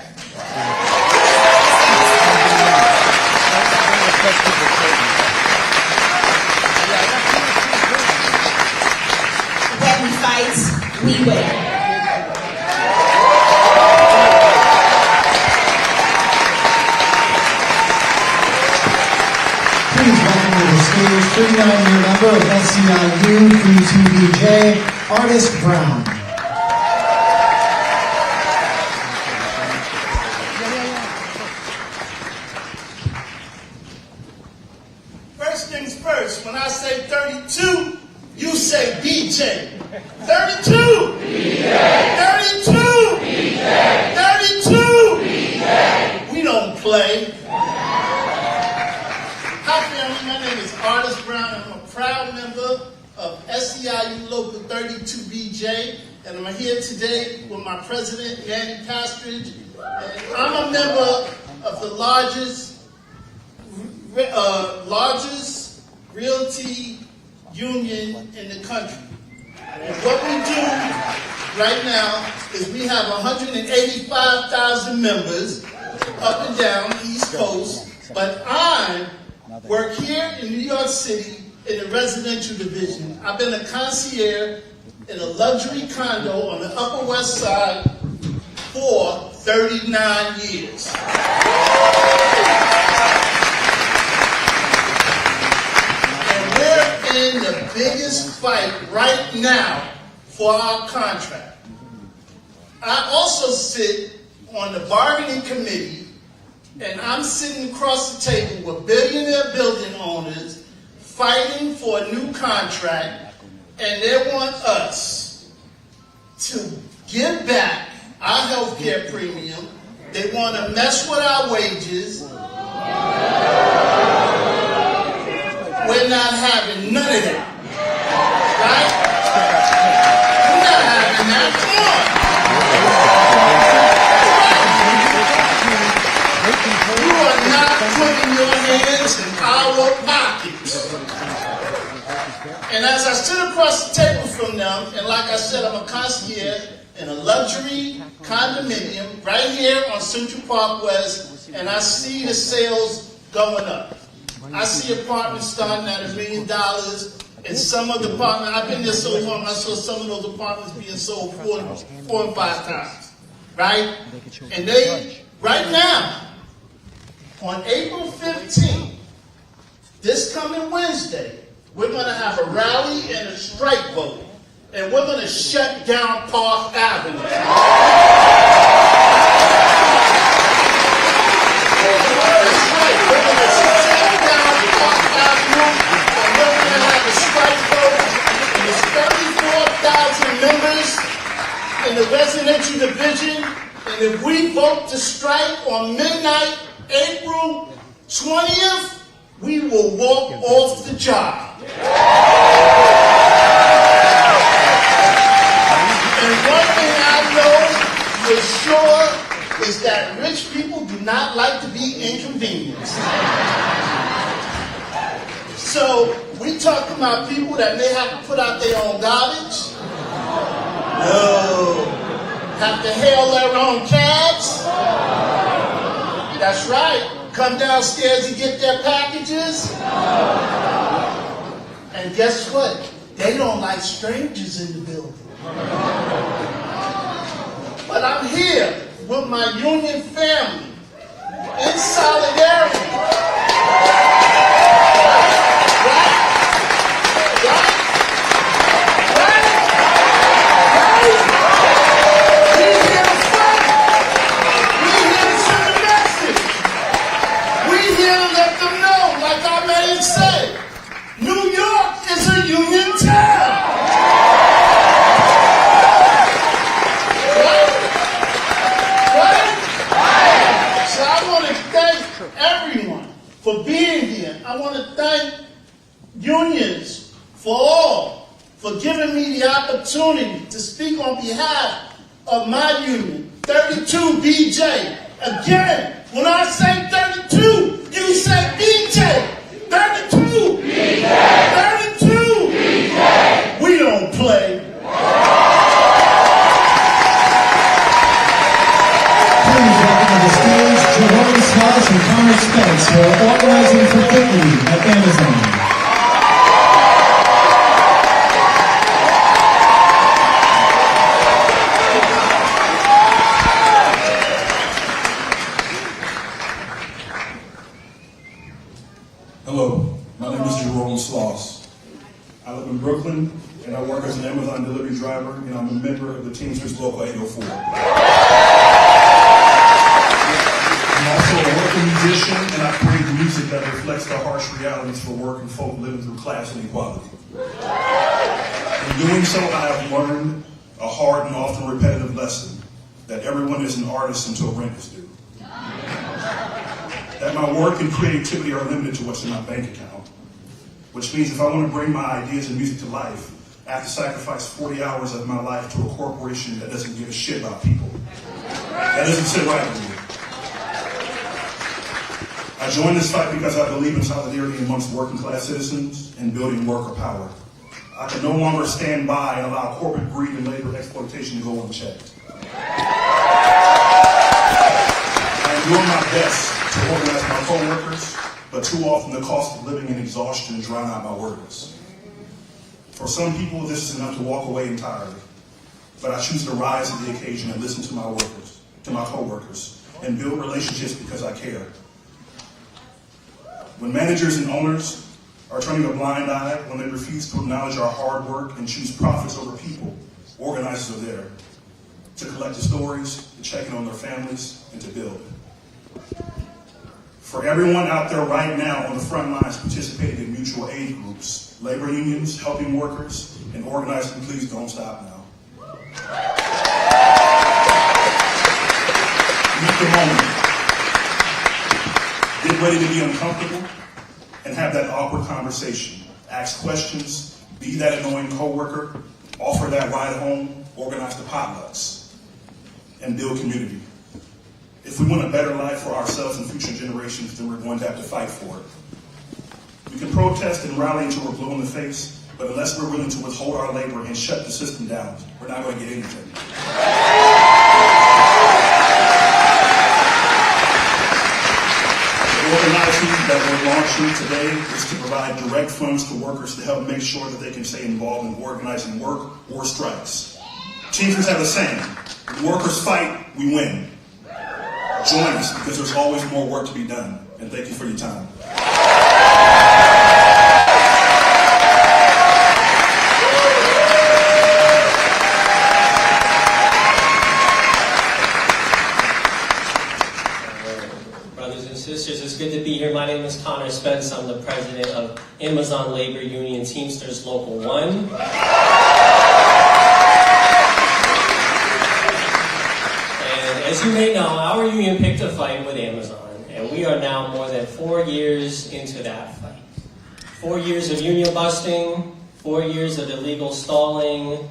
When we fight, we win. Please welcome to the stage 39-year member of SEIU 32BJ, Artist Brown. First things first, when I say 32, you say BJ. 32! BJ! 32! BJ! 32! BJ! We don't play. Hi family, my name is Artist Brown. I'm a proud member of SEIU Local 32BJ, and I'm here today with my president, Danny Pastridge. And I'm a member of the largest realty union in the country. And what we do right now is we have 185,000 members up and down the East Coast, but I work here in New York City in the residential division. I've been a concierge in a luxury condo on the Upper West Side for 39 years. In the biggest fight right now for our contract. I also sit on the bargaining committee, and I'm sitting across the table with billionaire building owners fighting for a new contract, and they want us to give back our health care premium. They want to mess with our wages. We're not having none of that, right? We're not having that. Come on. You are not putting your hands in our pockets. And as I sit across the table from them, and like I said, I'm a concierge in a luxury condominium right here on Central Park West, and I see the sales going up. I see apartments starting at $1 million, and some of the apartments, I've been there so long, I saw some of those apartments being sold 4 and 5 times, right? And they, right now, on April 15th, this coming Wednesday, we're going to have a rally and a strike vote, and we're going to shut down Park Avenue. That's right, we're going to shut down Park Avenue, and we're going to have a strike vote. And there's 34,000 members in the residential division, and if we vote to strike on midnight, April 20th, we will walk off the job. And one thing I know for sure is that rich people do not like to be inconvenienced. So we talking about people that may have to put out their own garbage. No. Have to hail their own cabs. That's right. Come downstairs and get their packages. And guess what? They don't like strangers in the building. But I'm here with my union family in solidarity. For being here. I want to thank unions for giving me the opportunity to speak on behalf of my union, 32BJ. Again, when I say 32, you say BJ. 32. BJ. 32. BJ. We don't play. Please welcome to the stage Zohran and Connor Spence, who are organizing for dignity at Amazon. Hello, my name is Zohran Sloss. I live in Brooklyn, and I work as an Amazon delivery driver, and I'm a member of the Teamsters Local 804. I'm also a local musician, and I create music that reflects the harsh realities for working folk living through class inequality. In doing so, I have learned a hard and often repetitive lesson that everyone is an artist until rent is due. That my work and creativity are limited to what's in my bank account, which means if I want to bring my ideas and music to life, I have to sacrifice 40 hours of my life to a corporation that doesn't give a shit about people. That doesn't sit right with me. I joined this fight because I believe in solidarity amongst working class citizens and building worker power. I can no longer stand by and allow corporate greed and labor exploitation to go unchecked. I am doing my best to organize my co-workers, but too often the cost of living and exhaustion drown out my workers. For some people, this is enough to walk away entirely, but I choose to rise to the occasion and listen to my workers, to my co-workers, and build relationships because I care. When managers and owners are turning a blind eye, when they refuse to acknowledge our hard work and choose profits over people, organizers are there to collect the stories, to check in on their families, and to build. For everyone out there right now on the front lines participating in mutual aid groups, labor unions, helping workers, and organizing, please don't stop now. Meet the moment. Get ready to be uncomfortable and have that awkward conversation. Ask questions, be that annoying coworker, offer that ride home, organize the potlucks, and build community. If we want a better life for ourselves and future generations, then we're going to have to fight for it. We can protest and rally until we're blue in the face, but unless we're willing to withhold our labor and shut the system down, we're not going to get anything. The organizing that we're launching today is to provide direct funds to workers to help make sure that they can stay involved in organizing work or strikes. Teamsters have a saying, when workers fight, we win. Join us because there's always more work to be done. And thank you for your time. Brothers and sisters, it's good to be here. My name is Connor Spence. I'm the president of Amazon Labor Union Teamsters Local 1. As you may know, our union picked a fight with Amazon, and we are now more than 4 years into that fight. 4 years of union busting, 4 years of illegal stalling,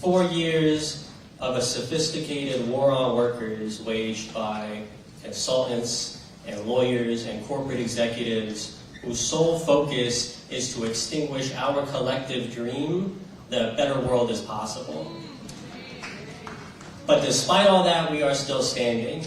4 years of a sophisticated war on workers waged by consultants and lawyers and corporate executives whose sole focus is to extinguish our collective dream that a better world is possible. But despite all that, we are still standing.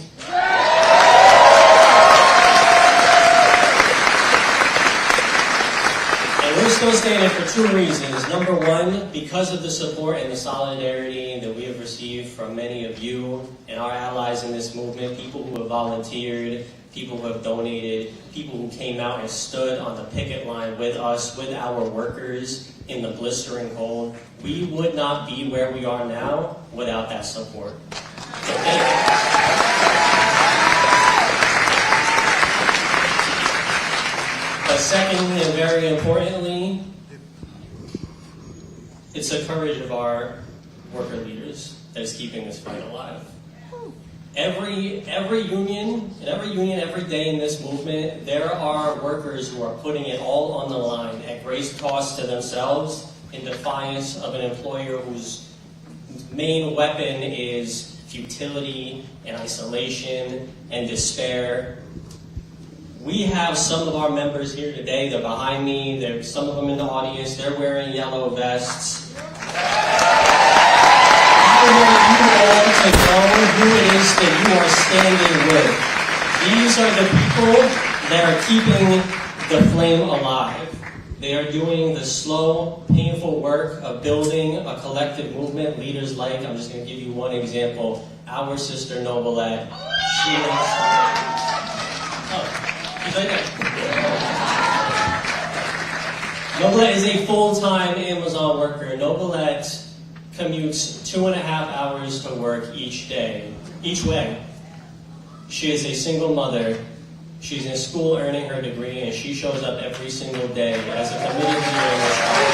And we're still standing for 2 reasons. Number one, because of the support and the solidarity that we have received from many of you and our allies in this movement, people who have volunteered, people who have donated, people who came out and stood on the picket line with us, with our workers in the blistering cold. We would not be where we are now without that support. So thank you. But secondly, and very importantly, it's the courage of our worker leaders that is keeping this fight alive. Every union, every day in this movement, there are workers who are putting it all on the line at great cost to themselves in defiance of an employer whose main weapon is futility and isolation and despair. We have some of our members here today. They're behind me. There's some of them in the audience. They're wearing yellow vests. I want you all to know who it is that you are standing with. These are the people that are keeping the flame alive. They are doing the slow, painful work of building a collective movement. Leaders like, I'm just going to give you one example, our sister Nobilette. She is... Oh, she's right there. Nobilette is a full-time Amazon worker. Nobilette commutes 2.5 hours to work each day, each way. She is a single mother. She's in school earning her degree, and she shows up every single day as a committed leader in this country.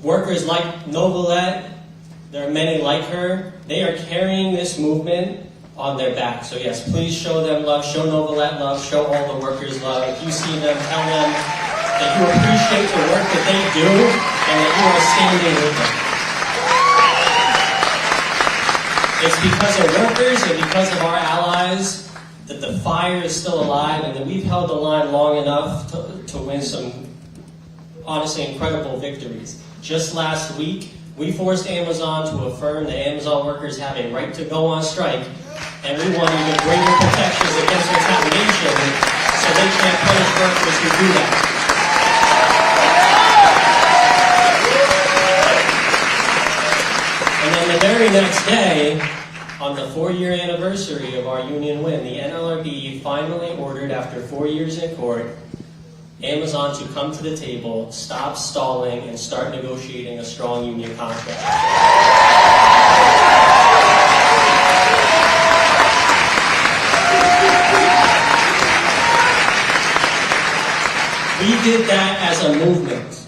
Workers like Nobilette, there are many like her, they are carrying this movement on their back. So yes, please show them love, show Nobilette love, show all the workers love. If you see them, tell them that you appreciate the work that they do and that you are standing with them. It's because of workers and because of our allies that the fire is still alive and that we've held the line long enough to win some honestly incredible victories. Just last week, we forced Amazon to affirm that Amazon workers have a right to go on strike, and we want even greater protections against retaliation so they can't punish workers who do that. And then the very next day, on the 4-year anniversary of our union win, the NLRB finally ordered, after 4 years in court, Amazon to come to the table, stop stalling, and start negotiating a strong union contract. We did that as a movement.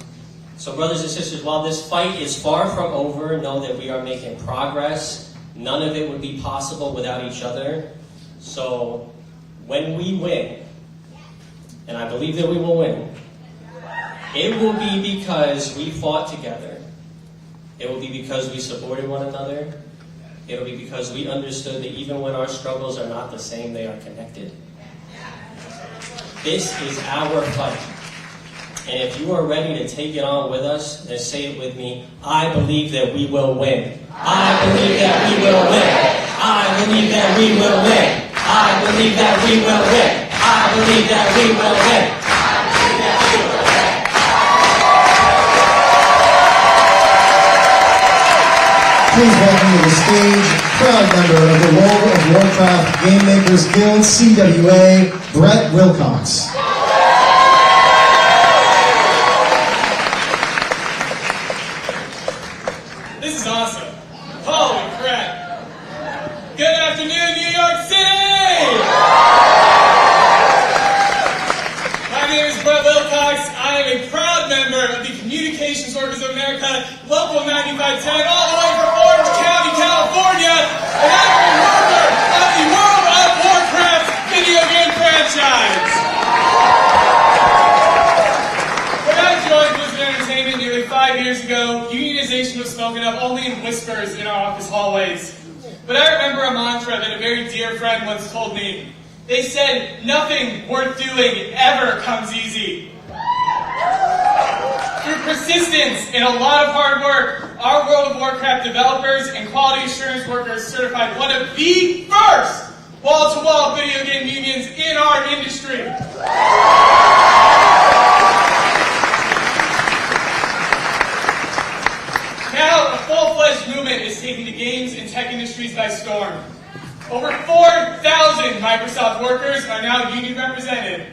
So brothers and sisters, while this fight is far from over, know that we are making progress. None of it would be possible without each other. So when we win, and I believe that we will win, it will be because we fought together. It will be because we supported one another. It will be because we understood that even when our struggles are not the same, they are connected. This is our fight. And if you are ready to take it on with us, then say it with me. I believe that we will win. I believe that we will win. I believe that we will win. I believe that we will win. I believe that we will win. I believe that we will win. Please welcome to the stage, proud member of the World of Warcraft Game Makers Guild, CWA, Brett Wilcox. This is awesome. Holy crap. Good afternoon, New York City! My name is Brett Wilcox. I am a proud member of the Communications Workers of America, Local 9510, all the way from Orange County, California, and I am a worker of the World of Warcraft video game franchise. When I joined Blizzard Entertainment nearly 5 years ago, unionization was spoken of only in whispers in our office hallways. But I remember a mantra that a very dear friend once told me. They said, nothing worth doing ever comes easy. Through persistence and a lot of hard work, our World of Warcraft developers and quality assurance workers certified one of the first wall-to-wall video game unions in our industry. Now, a full-fledged movement is taking the games and tech industries by storm. Over 4,000 Microsoft workers are now union represented.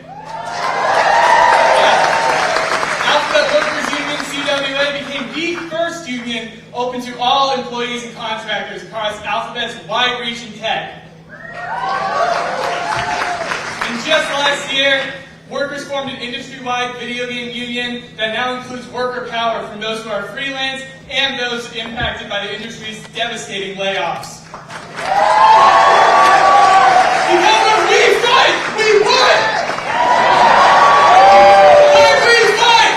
Alphabet Workers Union, CWA, became the first union open to all employees and contractors across Alphabet's wide-reaching tech. And just last year, workers formed an industry-wide video game union that now includes worker power from those who are freelance and those impacted by the industry's devastating layoffs. Because when we fight, we win! When we fight,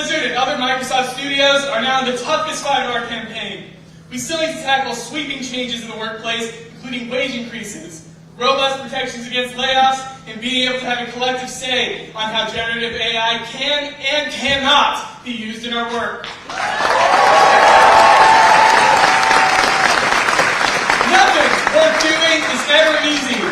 Blizzard and other Microsoft studios are now in the toughest fight of our campaign. We still need to tackle sweeping changes in the workplace, including wage increases, robust protections against layoffs, and being able to have a collective say on how generative AI can and cannot be used in our work. Nothing worth doing is ever easy.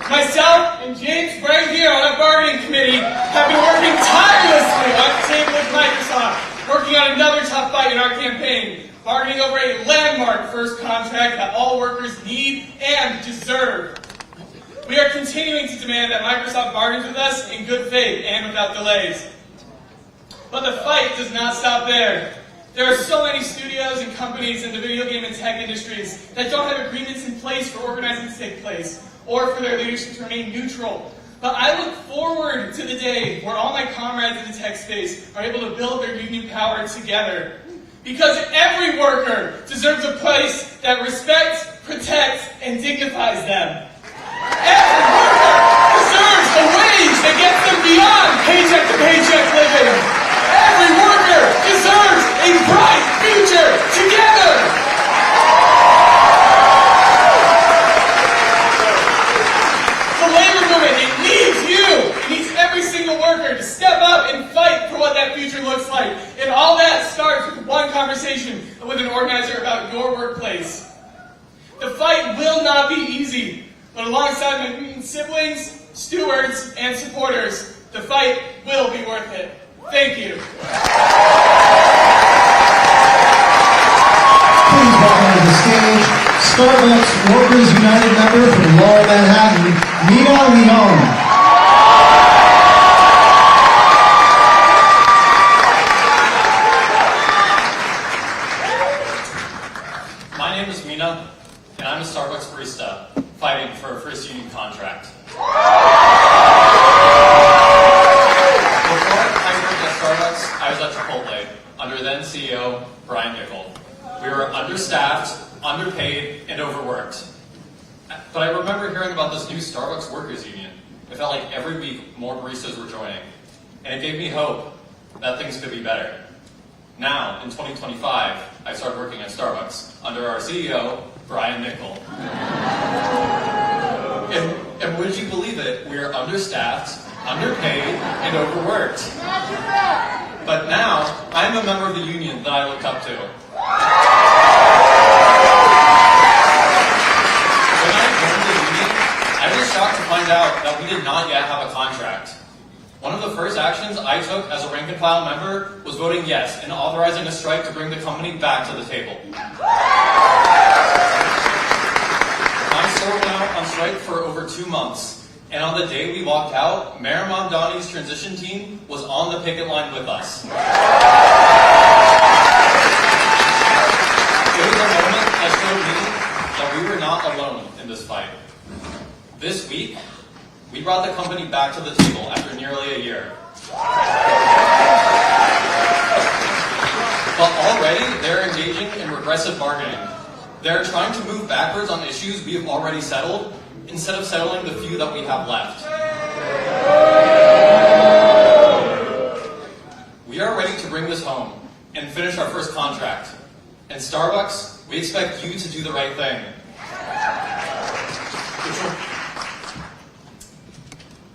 Myself and James right here on our bargaining committee have been working tirelessly on the table with Microsoft, working on another tough fight in our campaign, bargaining over a landmark first contract that all workers need and deserve. We are continuing to demand that Microsoft bargains with us in good faith and without delays. But the fight does not stop there. There are so many studios and companies in the video game and tech industries that don't have agreements in place for organizing to take place, or for their leadership to remain neutral. But I look forward to the day where all my comrades in the tech space are able to build their union power together. Because every worker deserves a place that respects, protects, and dignifies them. Every worker deserves a wage that gets them beyond paycheck-to-paycheck living. Every worker deserves a bright future together. The labor movement, it needs you. It needs every single worker to step up and fight for what that future looks like. And all that starts with one conversation with an organizer about your workplace. The fight will not be easy. But alongside my mutant siblings, stewards, and supporters, the fight will be worth it. Thank you. Please welcome to the stage, Starbucks Workers United member from Lower Manhattan, Mina Leon. My name is Mina, and I'm a Starbucks barista, fighting for a first union contract. Before I worked at Starbucks, I was at Chipotle, under then CEO Brian Nickel. We were understaffed, underpaid, and overworked. But I remember hearing about this new Starbucks Workers Union. It felt like every week more baristas were joining, and it gave me hope that things could be better. Now, in 2025, I started working at Starbucks under our CEO, Brian Nickel. And would you believe it, we are understaffed, underpaid, and overworked. But now, I'm a member of the union that I look up to. When I joined the union, I was shocked to find out that we did not yet have a contract. One of the first actions I took as a rank and file member was voting yes and authorizing a strike to bring the company back to the table. My store went out on strike for over 2 months, and on the day we walked out, Mayor Mamdani's transition team was on the picket line with us. It was a moment that showed me that we were not alone in this fight. This week, we brought the company back to the table after nearly a year. But already, they're engaging in regressive bargaining. They're trying to move backwards on issues we have already settled, instead of settling the few that we have left. We are ready to bring this home and finish our first contract. And Starbucks, we expect you to do the right thing.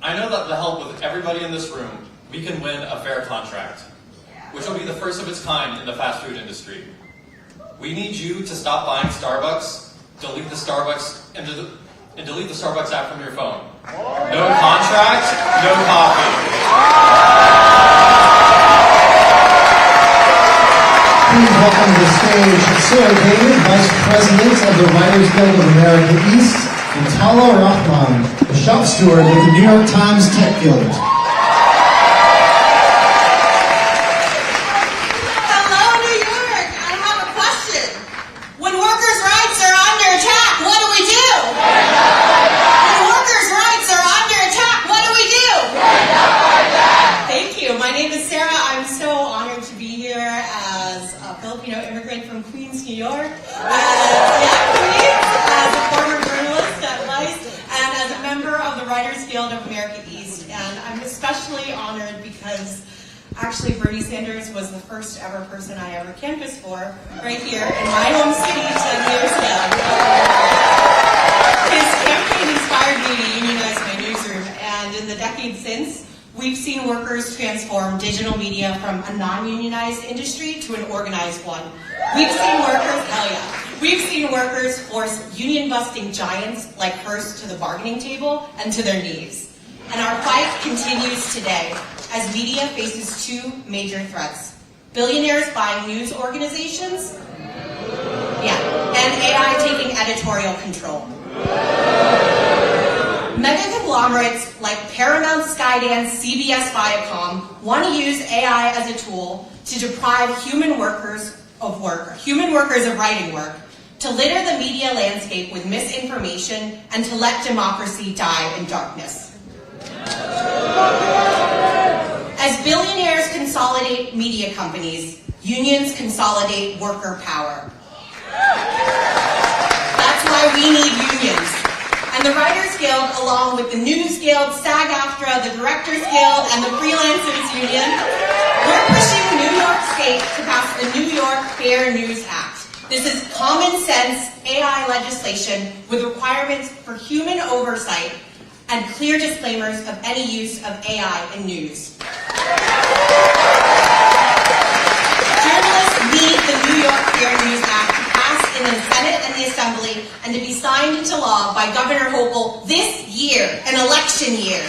I know that with the help of everybody in this room, we can win a fair contract, which will be the first of its kind in the fast food industry. We need you to stop buying Starbucks, delete the Starbucks, and delete the Starbucks app from your phone. No contract, no coffee. Please welcome to the stage Sarah David, Vice President of the Writers Guild of America East, and Tala Rahman, the shop steward with the New York Times Tech Guild. Hello, New York. I have a question. When workers' rights are under attack, what do we do? When workers' rights are under attack, what do we do? Thank you. My name is Sarah. I'm so honored to be here as a Filipino immigrant from Queens, New York. Queens, as a former journalist at Vice, and as a member of the Writers Guild of America East. And I'm especially honored because Actually, Bernie Sanders was the first ever person I ever canvassed for right here in my home city 10 years ago. His campaign inspired me to unionize my newsroom, and in the decades since, we've seen workers transform digital media from a non-unionized industry to an organized one. We've seen workers force union-busting giants like Hearst to the bargaining table and to their knees. And our fight continues today as media faces two major threats. Billionaires buying news organizations, and AI taking editorial control. Mega conglomerates like Paramount, Skydance, CBS, Viacom want to use AI as a tool to deprive human workers of writing work, to litter the media landscape with misinformation, and to let democracy die in darkness. As billionaires consolidate media companies, unions consolidate worker power. That's why we need unions. And the Writers Guild, along with the News Guild, SAG-AFTRA, the Directors Guild, and the Freelancers Union, we're pushing New York State to pass the New York Fair News Act. This is common sense AI legislation with requirements for human oversight and clear disclaimers of any use of AI in news. Journalists need the New York Fair News Act to pass in the Senate and the Assembly and to be signed into law by Governor Hochul this year, an election year.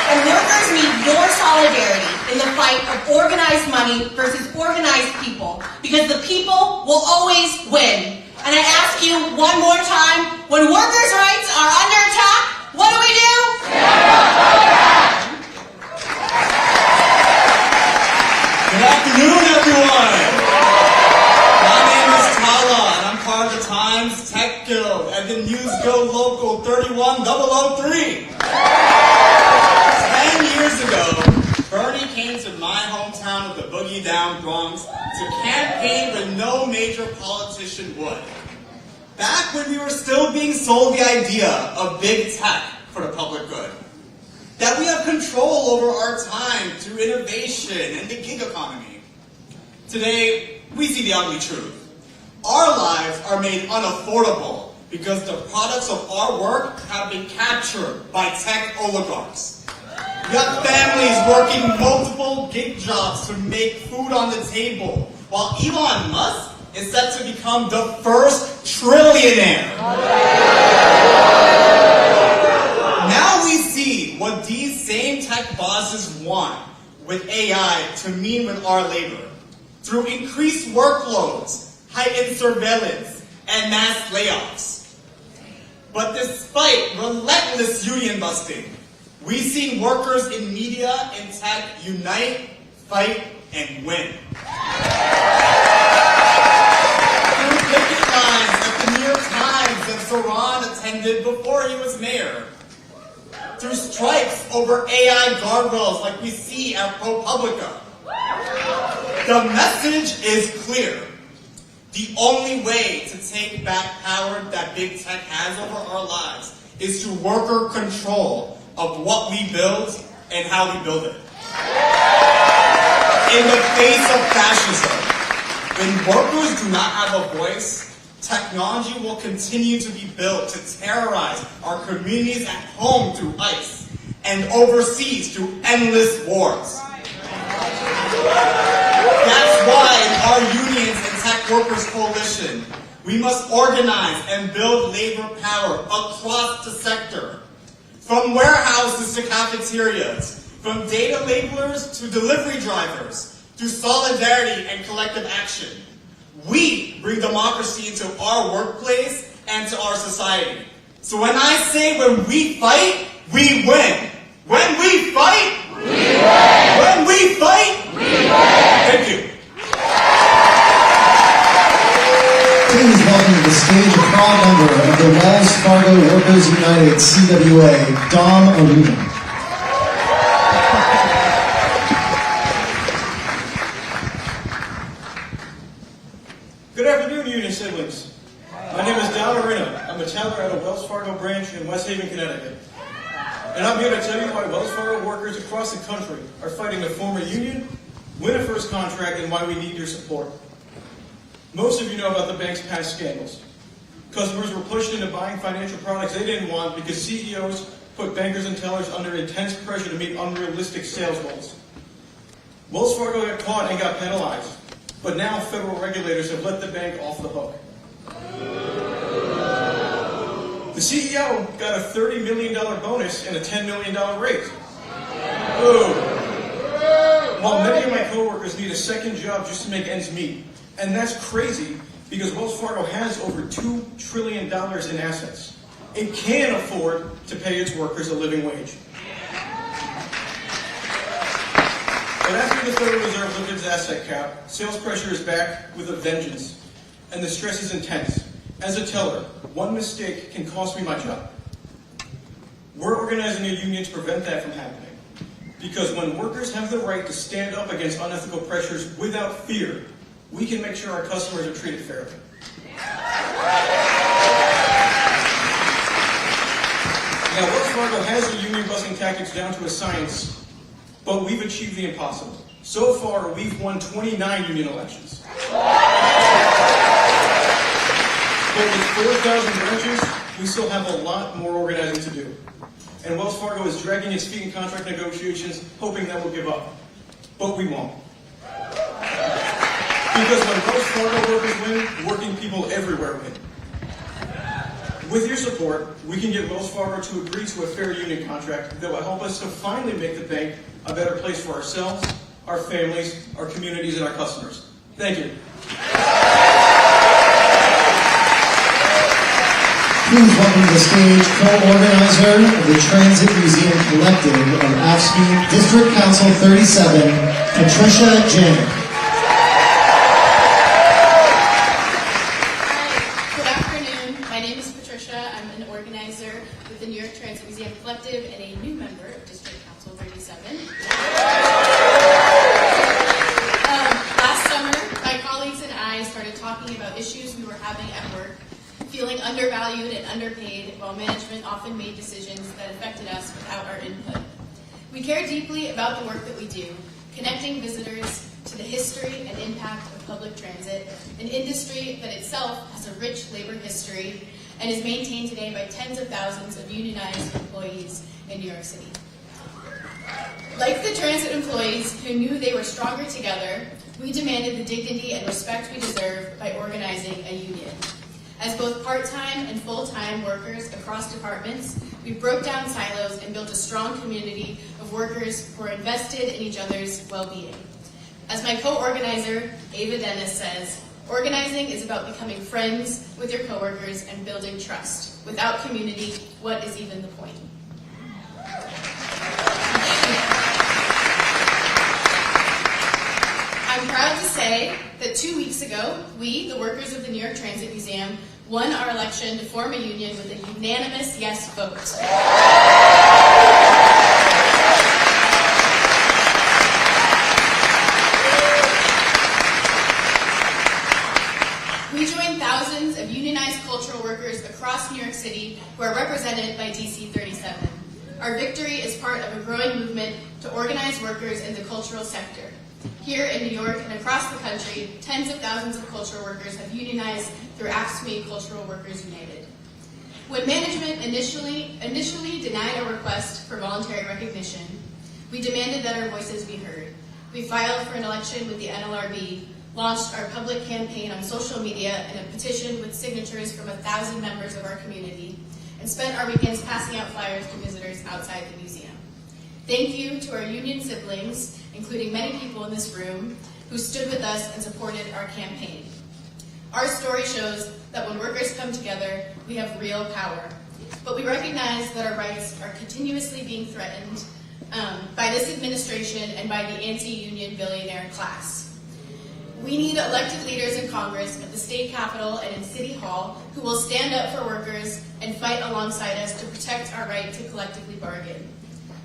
And workers need your solidarity in the fight of organized money versus organized people, because the people will always win. And I ask you one more time, when workers' rights are under attack, what do we do? Good afternoon, everyone. My name is Tala, and I'm part of the Times Tech Guild at the News Guild Local 31003. 10 years ago, Bernie came to my hometown of the Boogie Down Bronx to campaign when no major politician would. Back when we were still being sold the idea of big tech for the public good. That we have control over our time through innovation and the gig economy. Today, we see the ugly truth. Our lives are made unaffordable because the products of our work have been captured by tech oligarchs. We have families working multiple gig jobs to make food on the table, while Elon Musk is set to become the first trillionaire. Now we see what these same tech bosses want with AI to mean with our labor. Through increased workloads, heightened surveillance, and mass layoffs. But despite relentless union busting, we've seen workers in media and tech unite, fight, and win. Through picket lines at the New York Times that Zohran attended before he was mayor. Through strikes over AI guardrails like we see at ProPublica. The message is clear. The only way to take back power that big tech has over our lives is through worker control of what we build and how we build it. In the face of fascism, when workers do not have a voice, technology will continue to be built to terrorize our communities at home through ICE and overseas through endless wars. That's why in our unions and tech workers coalition, we must organize and build labor power across the sector. From warehouses to cafeterias, from data labelers to delivery drivers, through solidarity and collective action. We bring democracy into our workplace and to our society. So when I say when we fight, we win. When we fight, we win. When we fight, we win. Thank you. Please welcome to the stage a proud member of the Wells Fargo Workers United CWA, Dom Aruna. Good afternoon, union siblings. My name is Dom Aruna. I'm a teller at a Wells Fargo branch in West Haven, Connecticut. And I'm here to tell you why Wells Fargo workers across the country are fighting to form a union, win a first contract, and why we need your support. Most of you know about the bank's past scandals. Customers were pushed into buying financial products they didn't want because CEOs put bankers and tellers under intense pressure to meet unrealistic sales goals. Wells Fargo got caught and got penalized, but now federal regulators have let the bank off the hook. The CEO got a $30 million bonus and a $10 million raise. Ooh. While many of my coworkers need a second job just to make ends meet. And that's crazy because Wells Fargo has over $2 trillion in assets. It can afford to pay its workers a living wage. But after the Federal Reserve lifted its asset cap, sales pressure is back with a vengeance, and the stress is intense. As a teller, one mistake can cost me my job. We're organizing a union to prevent that from happening. Because when workers have the right to stand up against unethical pressures without fear, we can make sure our customers are treated fairly. Now, Wells Fargo has the union busting tactics down to a science, but we've achieved the impossible. So far, we've won 29 union elections. But with 4,000 branches, we still have a lot more organizing to do. And Wells Fargo is dragging its feet in contract negotiations, hoping that we'll give up. But we won't. Because when Wells Fargo workers win, working people everywhere win. With your support, we can get Wells Fargo to agree to a fair union contract that will help us to finally make the bank a better place for ourselves, our families, our communities, and our customers. Thank you. Please welcome to the stage co-organizer of the Transit Museum Collective of AFSCME District Council 37, Patricia Janik. Good afternoon. My name is Patricia. I'm an organizer with the New York Transit Museum Collective and a new member of District Council 37. Last summer, my colleagues and I started talking about issues we were having at work, feeling undervalued and underpaid while management often made decisions that affected us without our input. We care deeply about the work that we do, connecting visitors to the history and impact of public transit, an industry that itself has a rich labor history and is maintained today by tens of thousands of unionized employees in New York City. Like the transit employees who knew they were stronger together, we demanded the dignity and respect we deserve by organizing a union. As both part-time and full-time workers across departments, we broke down silos and built a strong community of workers who are invested in each other's well-being. As my co-organizer, Ava Dennis, says, organizing is about becoming friends with your coworkers and building trust. Without community, what is even the point? I'm proud to say that 2 weeks ago, we, the workers of the New York Transit Museum, won our election to form a union with a unanimous yes vote. We joined thousands of unionized cultural workers across New York City who are represented by DC 37. Our victory is part of a growing movement to organize workers in the cultural sector. Here in New York and across the country, tens of thousands of cultural workers have unionized through AFSCME Cultural Workers United. When management initially denied our request for voluntary recognition, we demanded that our voices be heard. We filed for an election with the NLRB, launched our public campaign on social media and a petition with signatures from 1,000 members of our community, and spent our weekends passing out flyers to visitors outside the museum. Thank you to our union siblings, including many people in this room, who stood with us and supported our campaign. Our story shows that when workers come together, we have real power. But we recognize that our rights are continuously being threatened by this administration and by the anti-union billionaire class. We need elected leaders in Congress, at the state capitol, and in City Hall who will stand up for workers and fight alongside us to protect our right to collectively bargain.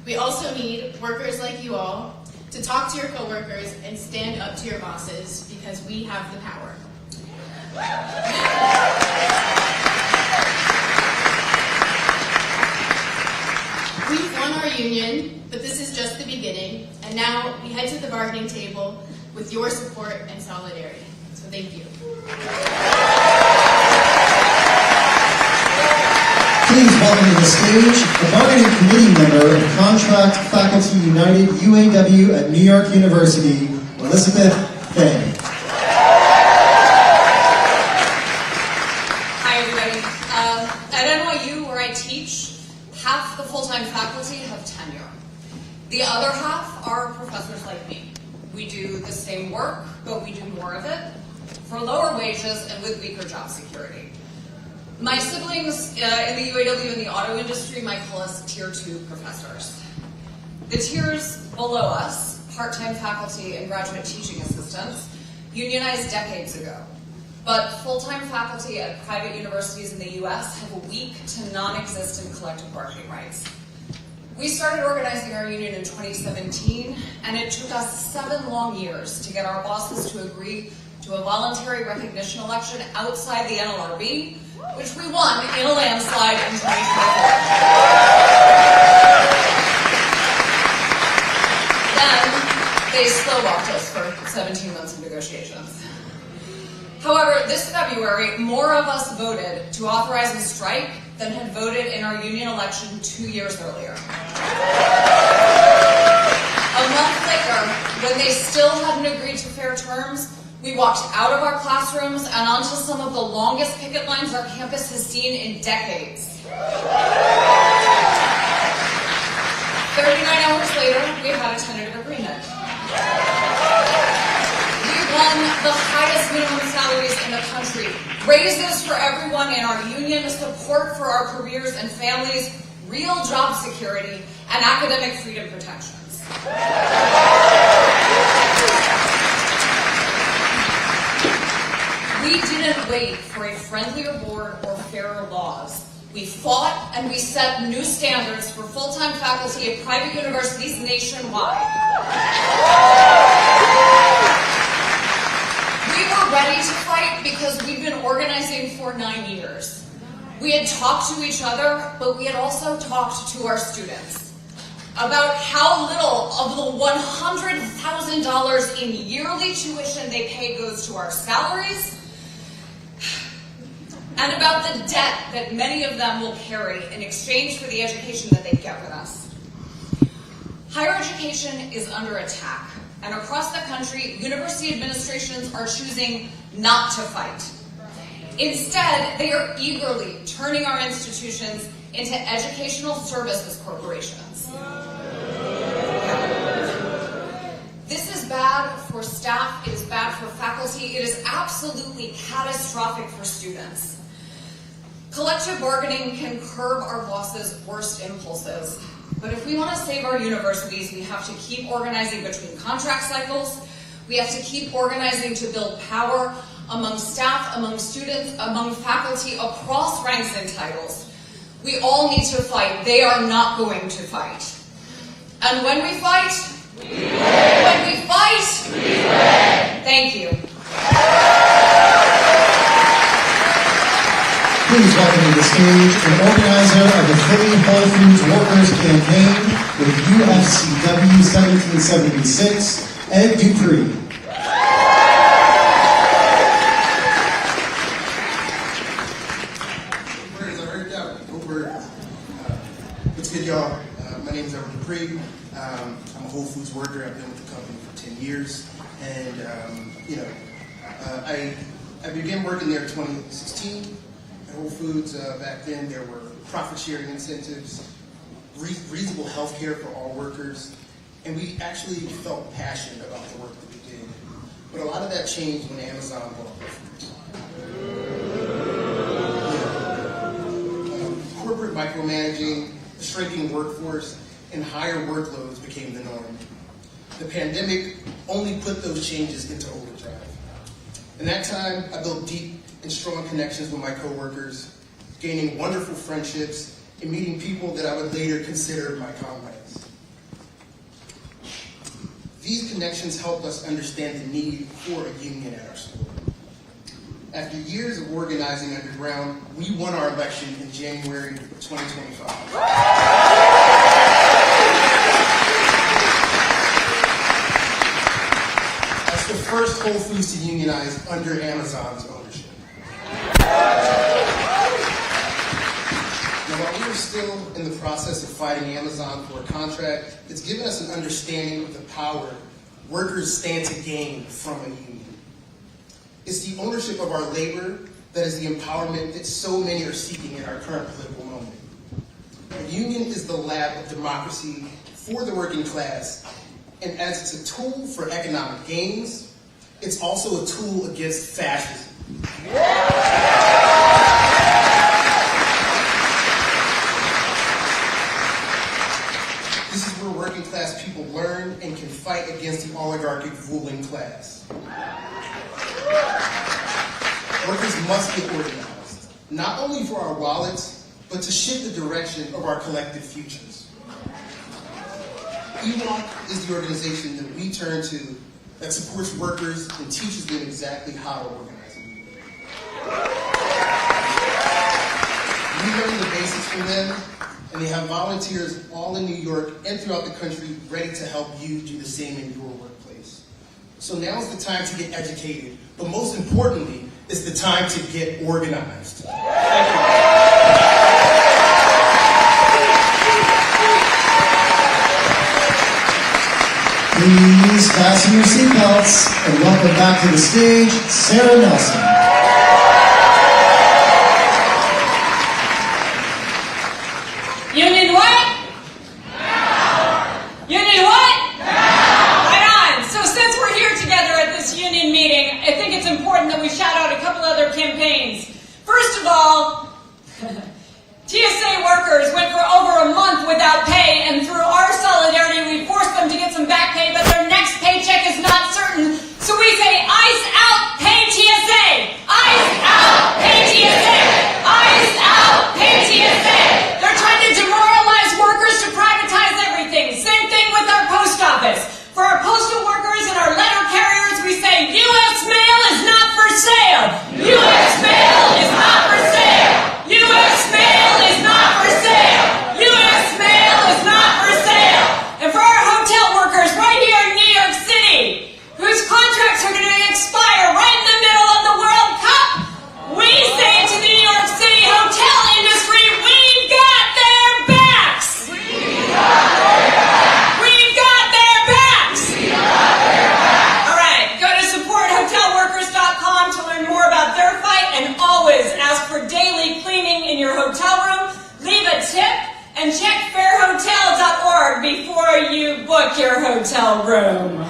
We also need workers like you all to talk to your coworkers and stand up to your bosses because we have the power. We've won our union, but this is just the beginning, and now we head to the bargaining table with your support and solidarity. So thank you. Please welcome to the stage the bargaining committee member of Contract Faculty United UAW at New York University, Elizabeth Fay. Hi, everybody. At NYU, where I teach, half the full-time faculty have tenure. The other half are professors like me. We do the same work, but we do more of it for lower wages and with weaker job security. My siblings in the UAW and the auto industry might call us Tier 2 professors. The tiers below us, part-time faculty and graduate teaching assistants, unionized decades ago. But full-time faculty at private universities in the US have weak to non-existent collective bargaining rights. We started organizing our union in 2017, and it took us 7 long years to get our bosses to agree to a voluntary recognition election outside the NLRB, which we won in a landslide in 2024. Then, they slow-walked us for 17 months of negotiations. However, this February, more of us voted to authorize a strike than had voted in our union election 2 years earlier. A month later, when they still hadn't agreed to fair terms, we walked out of our classrooms and onto some of the longest picket lines our campus has seen in decades. 39 hours later, we had a tentative agreement. We won the highest minimum salaries in the country, raises for everyone in our union, support for our careers and families, real job security, and academic freedom protections. We didn't wait for a friendlier board or fairer laws. We fought and we set new standards for full-time faculty at private universities nationwide. We were ready to fight because we'd been organizing for 9 years. We had talked to each other, but we had also talked to our students about how little of the $100,000 in yearly tuition they pay goes to our salaries, and about the debt that many of them will carry in exchange for the education that they get with us. Higher education is under attack, and across the country, university administrations are choosing not to fight. Instead, they are eagerly turning our institutions into educational services corporations. This is bad for staff, it is bad for faculty, it is absolutely catastrophic for students. Collective bargaining can curb our bosses' worst impulses. But if we want to save our universities, we have to keep organizing between contract cycles. We have to keep organizing to build power among staff, among students, among faculty, across ranks and titles. We all need to fight. They are not going to fight. And when we fight, we win. When we fight, we win. Thank you. Please welcome to the stage an organizer of the Philly Whole Foods Workers Campaign with UFCW 1776, Ed Dupree. What's good, y'all? My name is Ed Dupree. I'm a Whole Foods worker. I've been with the company for 10 years. And, I began working there in 2016. Whole Foods, back then there were profit-sharing incentives, reasonable health care for all workers, and we actually felt passionate about the work that we did. But a lot of that changed when Amazon bought Whole Foods. Corporate micromanaging, a shrinking workforce, and higher workloads became the norm. The pandemic only put those changes into overdrive. In that time, I built deep and strong connections with my coworkers, gaining wonderful friendships, and meeting people that I would later consider my comrades. These connections helped us understand the need for a union at our school. After years of organizing underground, we won our election in January of 2025. first Whole Foods to unionize under Amazon's ownership. Now, while we are still in the process of fighting Amazon for a contract, it's given us an understanding of the power workers stand to gain from a union. It's the ownership of our labor that is the empowerment that so many are seeking in our current political moment. A union is the lab of democracy for the working class, and as it's a tool for economic gains, it's also a tool against fascism. This is where working class people learn and can fight against the oligarchic ruling class. Workers must get organized, not only for our wallets, but to shift the direction of our collective futures. EWOC is the organization that we turn to that supports workers and teaches them exactly how to organize. We learn the basics from them, and they have volunteers all in New York and throughout the country ready to help you do the same in your workplace. So now is the time to get educated, but most importantly, it's the time to get organized. Thank you. Please fasten your seatbelts and welcome back to the stage, Sarah Nelson. Union what? Union what? Right on. So since we're here together at this union meeting, I think it's important that we shout out a couple other campaigns. First of all, TSA workers went for over a month without pay, and through our solidarity, we forced them to get some back pay, but their next paycheck is not certain. So we say, ice out, pay TSA! Ice out, pay TSA! Ice out, pay TSA! They're trying to demoralize workers to privatize everything. Same thing with our post office. For our postal workers and our letter carriers, we say, U.S. mail is not for sale! U.S. mail is not for sale! U.S. mail is not for sale! U.S. mail is not for sale! And for our hotel workers right here in New York City, whose contracts are going to expire right in the middle of the World Cup, we say to the New York City hotel industry, we've got their backs! We've got their backs! We've got their backs! We've got their backs! All right, go to supporthotelworkers.com to learn more about their fight, and always ask for daily cleaning in your hotel room, leave a tip, and check fairhotel.org before you book your hotel room.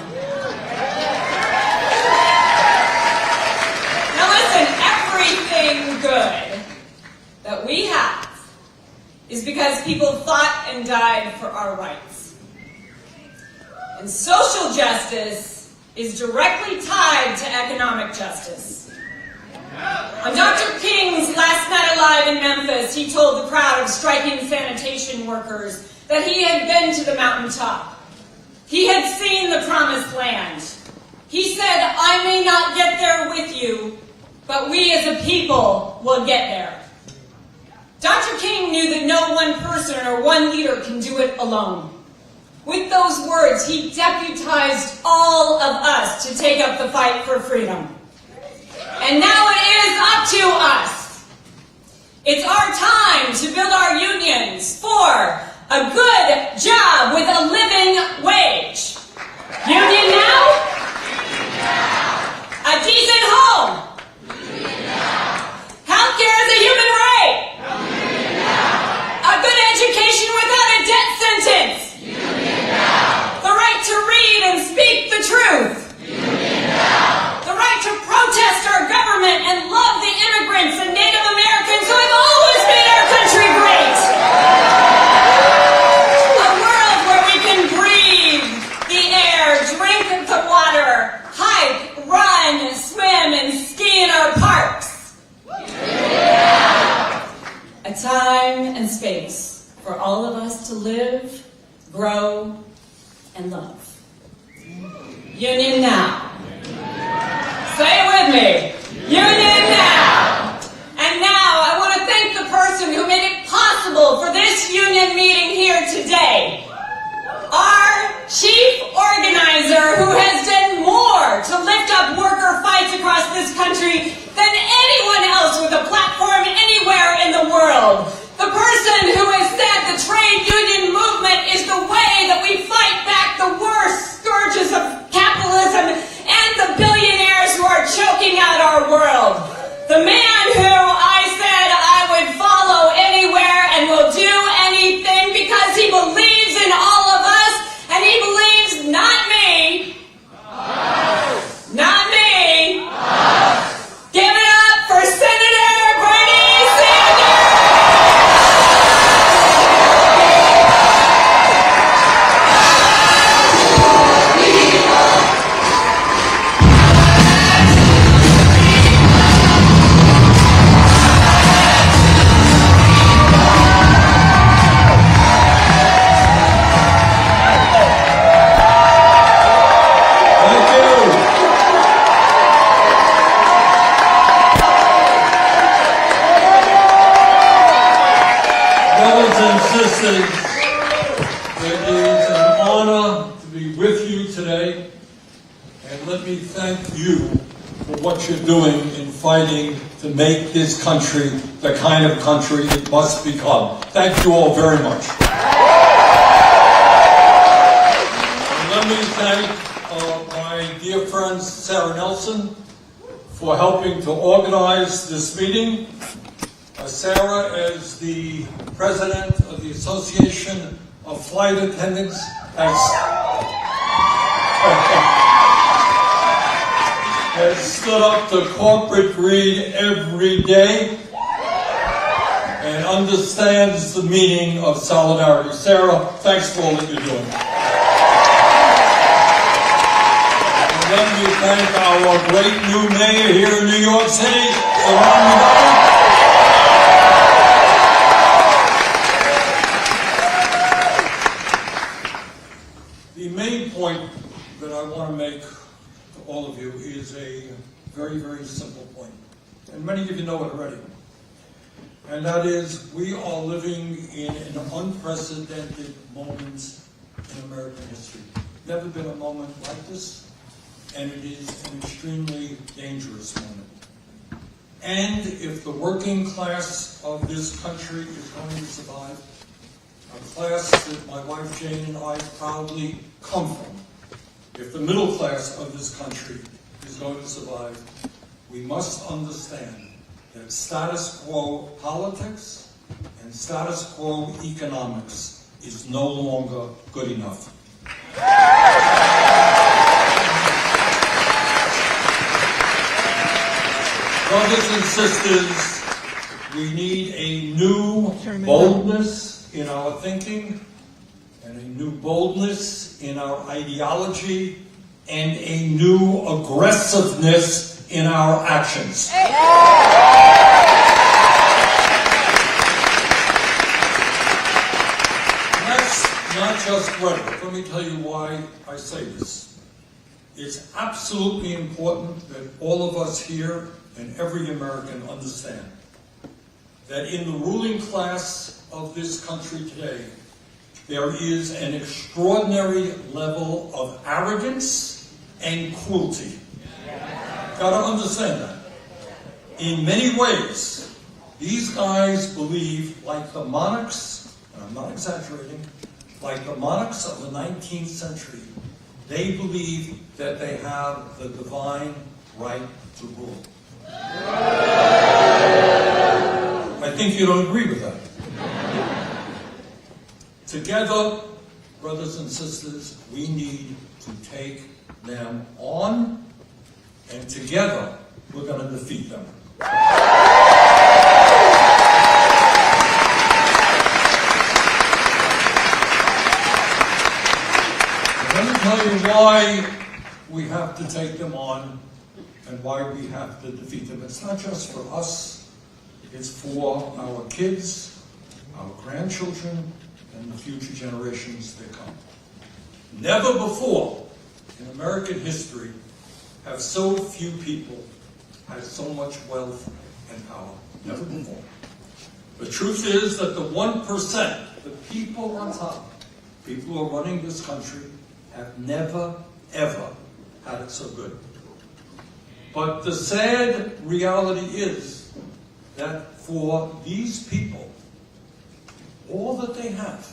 Now listen, everything good that we have is because people fought and died for our rights. And social justice is directly tied to economic justice. On Dr. King's last night alive in Memphis, he told the crowd of striking sanitation workers that he had been to the mountaintop. He had seen the promised land. He said, I may not get there with you, but we as a people will get there. Dr. King knew that no one person or one leader can do it alone. With those words, he deputized all of us to take up the fight for freedom. And now it is up to us. It's our time to build our unions for a good job with a living wage. Union now? A decent home. Healthcare is a human right. A good education without a death sentence. The right to read and speak the truth. The right to protest our government and love the immigrants and Native Americans who have always made our country great. A world where we can breathe the air, drink the water, hike, run, swim, and ski in our parks. A time and space for all of us to live, grow, and love. Union now. Say it with me. Union now. And now I want to thank the person who made it possible for this union meeting here today. Our chief organizer who has done more to lift sisters, it is an honor to be with you today, and let me thank you for what you're doing in fighting to make this country the kind of country it must become. Thank you all very much. And let me thank my dear friend Sarah Nelson for helping to organize this meeting. Sarah is the president of the Association of Flight Attendants. Has stood up to corporate greed every day and understands the meaning of solidarity. Sarah, thanks for all that you're doing. And then we thank our great new mayor here in New York City, Zohran Mamdani. The main point that I want to make to all of you is a very, very simple point. And many of you know it already. And that is, we are living in an unprecedented moment in American history. Never been a moment like this, and it is an extremely dangerous moment. And if the working class of this country is going to survive, a class that my wife Jane and I proudly come from, if the middle class of this country is going to survive, we must understand that status quo politics and status quo economics is no longer good enough. Brothers and sisters, we need a new boldness in our thinking, and a new boldness in our ideology, and a new aggressiveness in our actions. That's not just rhetoric. Let me tell you why I say this. It's absolutely important that all of us here and every American understand that in the ruling class of this country today, there is an extraordinary level of arrogance and cruelty. Got to understand that. In many ways, these guys believe, like the monarchs, and I'm not exaggerating, like the monarchs of the 19th century, they believe that they have the divine right to rule. I think you don't agree with that. Together, brothers and sisters, we need to take them on, and together, we're going to defeat them. Let me tell you why we have to take them on and why we have to defeat them. It's not just for us, it's for our kids, our grandchildren, and the future generations that come. Never before in American history have so few people had so much wealth and power. Never before. The truth is that the 1%, the people on top, people who are running this country, have never, ever had it so good. But the sad reality is that for these people, all that they have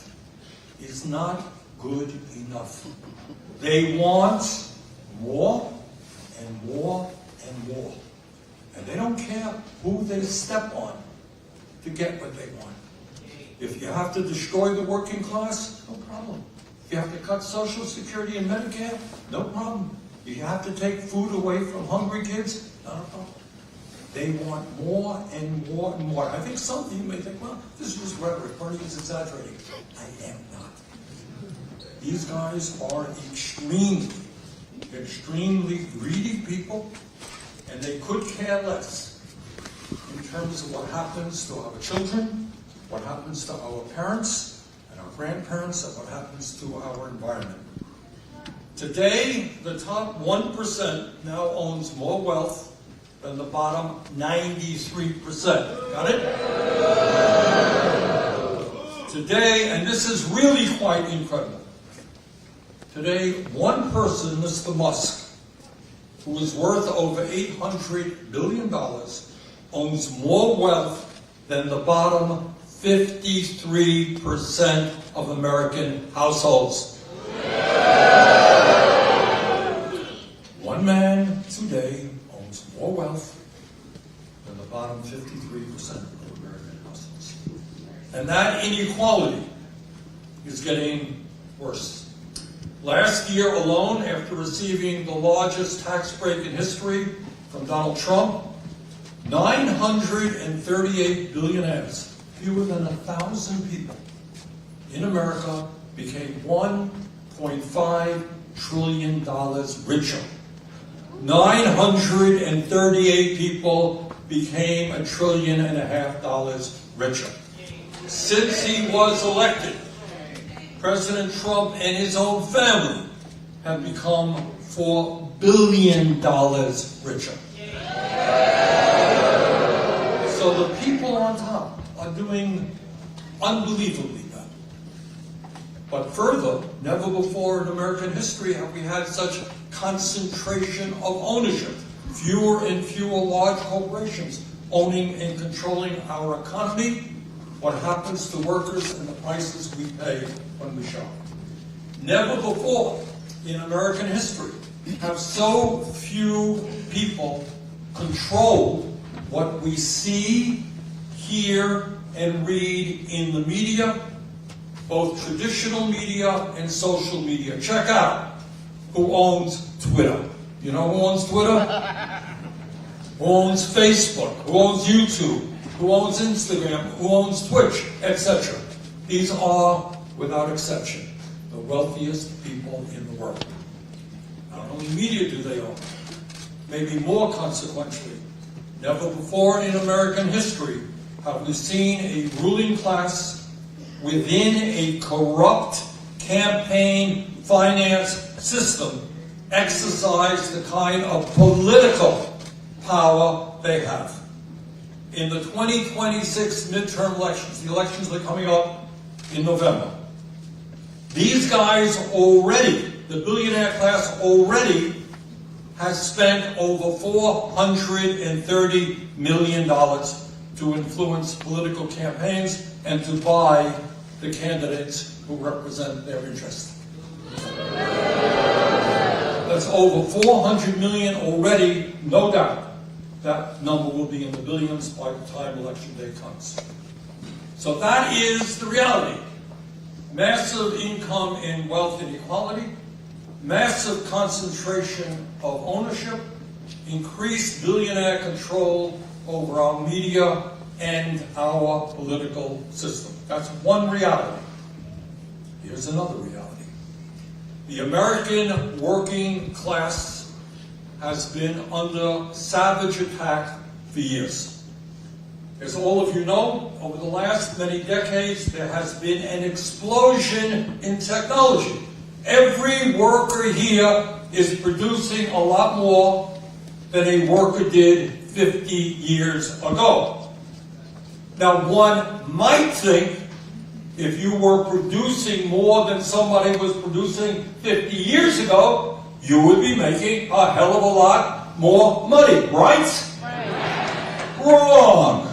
is not good enough. They want more and more and more. And they don't care who they step on to get what they want. If you have to destroy the working class, no problem. If you have to cut Social Security and Medicare, no problem. If you have to take food away from hungry kids, not a problem. They want more and more and more. I think some of you may think, well, this is just rhetoric. Bernie is exaggerating. I am not. These guys are extremely greedy people, and they could care less in terms of what happens to our children, what happens to our parents and our grandparents, and what happens to our environment. Today, the top 1% now owns more wealth than the bottom 93%. Got it? Today, and this is really quite incredible, today one person, Mr. Musk, who is worth over $800 billion, owns more wealth than the bottom 53% of American households. One man today owns more wealth than the bottom 53% of American households. And that inequality is getting worse. Last year alone, after receiving the largest tax break in history from Donald Trump, 938 billionaires, fewer than 1,000 people in America, became $1.5 trillion richer. 938 people became $1.5 trillion richer. Since he was elected, President Trump and his own family have become $4 billion richer. So the people on top are doing unbelievably well. But further, never before in American history have we had such concentration of ownership. Fewer and fewer large corporations owning and controlling our economy. What happens to workers and the prices we pay when we shop. Never before in American history have so few people controlled what we see, hear, and read in the media, both traditional media and social media. Check out who owns Twitter. You know who owns Twitter? Who owns Facebook? Who owns YouTube? Who owns Instagram? Who owns Twitch? Etc. These are, without exception, the wealthiest people in the world. Not only media do they own, maybe more consequentially, never before in American history have we seen a ruling class within a corrupt campaign finance system exercise the kind of political power they have. In the 2026 midterm elections, the elections that are coming up in November, these guys already, the billionaire class already, has spent over $430 million to influence political campaigns and to buy the candidates who represent their interests. That's over $400 million already, no doubt. That number will be in the billions by the time election day comes. So that is the reality. Massive income and wealth inequality, massive concentration of ownership, increased billionaire control over our media and our political system. That's one reality. Here's another reality. The American working class has been under savage attack for years. As all of you know, over the last many decades, there has been an explosion in technology. Every worker here is producing a lot more than a worker did 50 years ago. Now, one might think if you were producing more than somebody was producing 50 years ago, you would be making a hell of a lot more money, right? Wrong.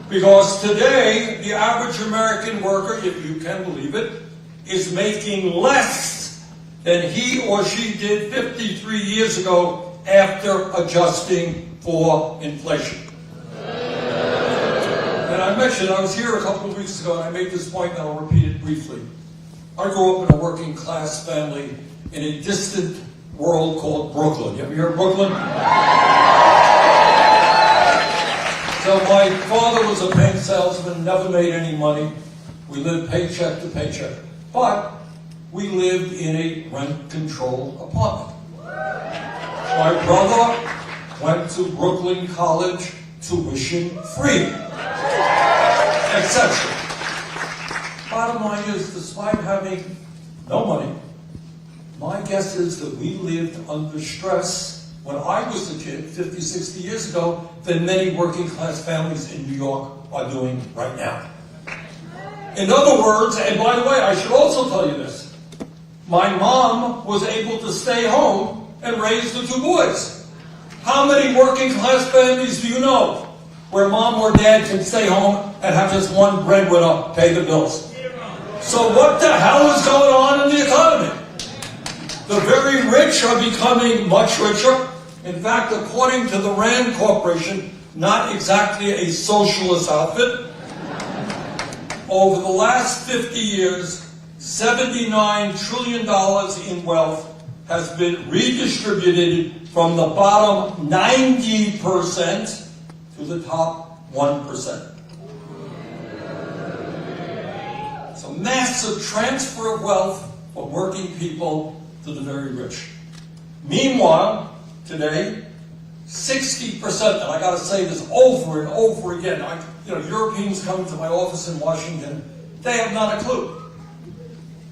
Because today, the average American worker, if you can believe it, is making less than he or she did 53 years ago after adjusting for inflation. And I mentioned, I was here a couple of weeks ago and I made this point and I'll repeat it briefly. I grew up in a working class family in a distant world called Brooklyn. You ever hear of Brooklyn? So my father was a paint salesman, never made any money. We lived paycheck to paycheck. But we lived in a rent-controlled apartment. My brother went to Brooklyn College, tuition free, etc. Bottom line is, despite having no money, my guess is that we lived under stress when I was a kid 50, 60 years ago than many working class families in New York are doing right now. In other words, and by the way, I should also tell you this, my mom was able to stay home and raise the 2 boys. How many working class families do you know where mom or dad can stay home and have just one breadwinner pay the bills? So what the hell is going on in the economy? The very rich are becoming much richer. In fact, according to the Rand Corporation, not exactly a socialist outfit, over the last 50 years, $79 trillion in wealth has been redistributed from the bottom 90% to the top 1%. It's a massive transfer of wealth from working people to the very rich. Meanwhile, today, 60%, and I got to say this over and over again, Europeans come to my office in Washington, they have not a clue.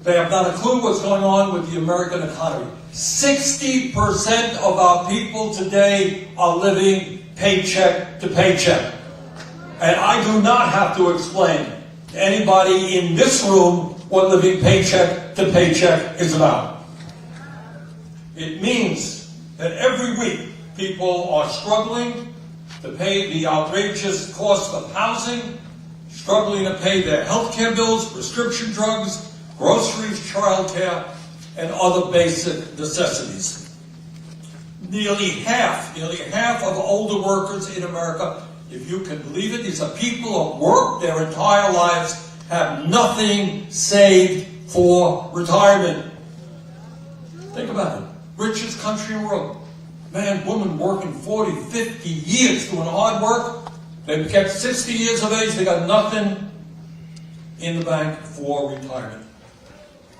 They have not a clue what's going on with the American economy. 60% of our people today are living paycheck to paycheck. And I do not have to explain to anybody in this room what living paycheck to paycheck is about. It means that every week people are struggling to pay the outrageous cost of housing, struggling to pay their health care bills, prescription drugs, groceries, childcare, and other basic necessities. Nearly half of older workers in America, if you can believe it, these are people who work their entire lives, have nothing saved for retirement. Think about it. Richest country in the world. Man, woman working 40, 50 years doing hard work. They get 60 years of age, they got nothing in the bank for retirement.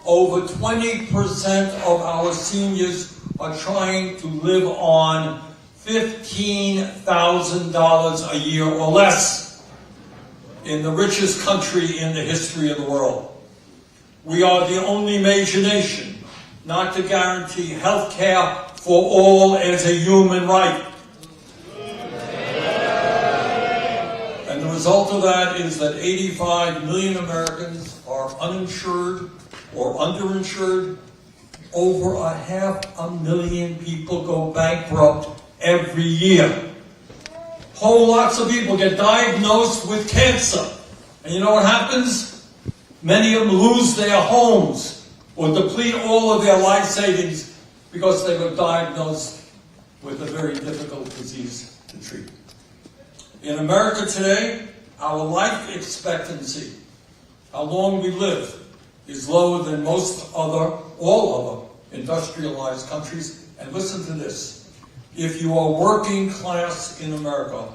Over 20% of our seniors are trying to live on $15,000 a year or less in the richest country in the history of the world. We are the only major nation not to guarantee health care for all as a human right. And the result of that is that 85 million Americans are uninsured or underinsured. Over 500,000 people go bankrupt every year. Whole lots of people get diagnosed with cancer. And you know what happens? Many of them lose their homes or deplete all of their life savings because they were diagnosed with a very difficult disease to treat. In America today, our life expectancy, how long we live, is lower than all other industrialized countries. And listen to this. If you are working class in America,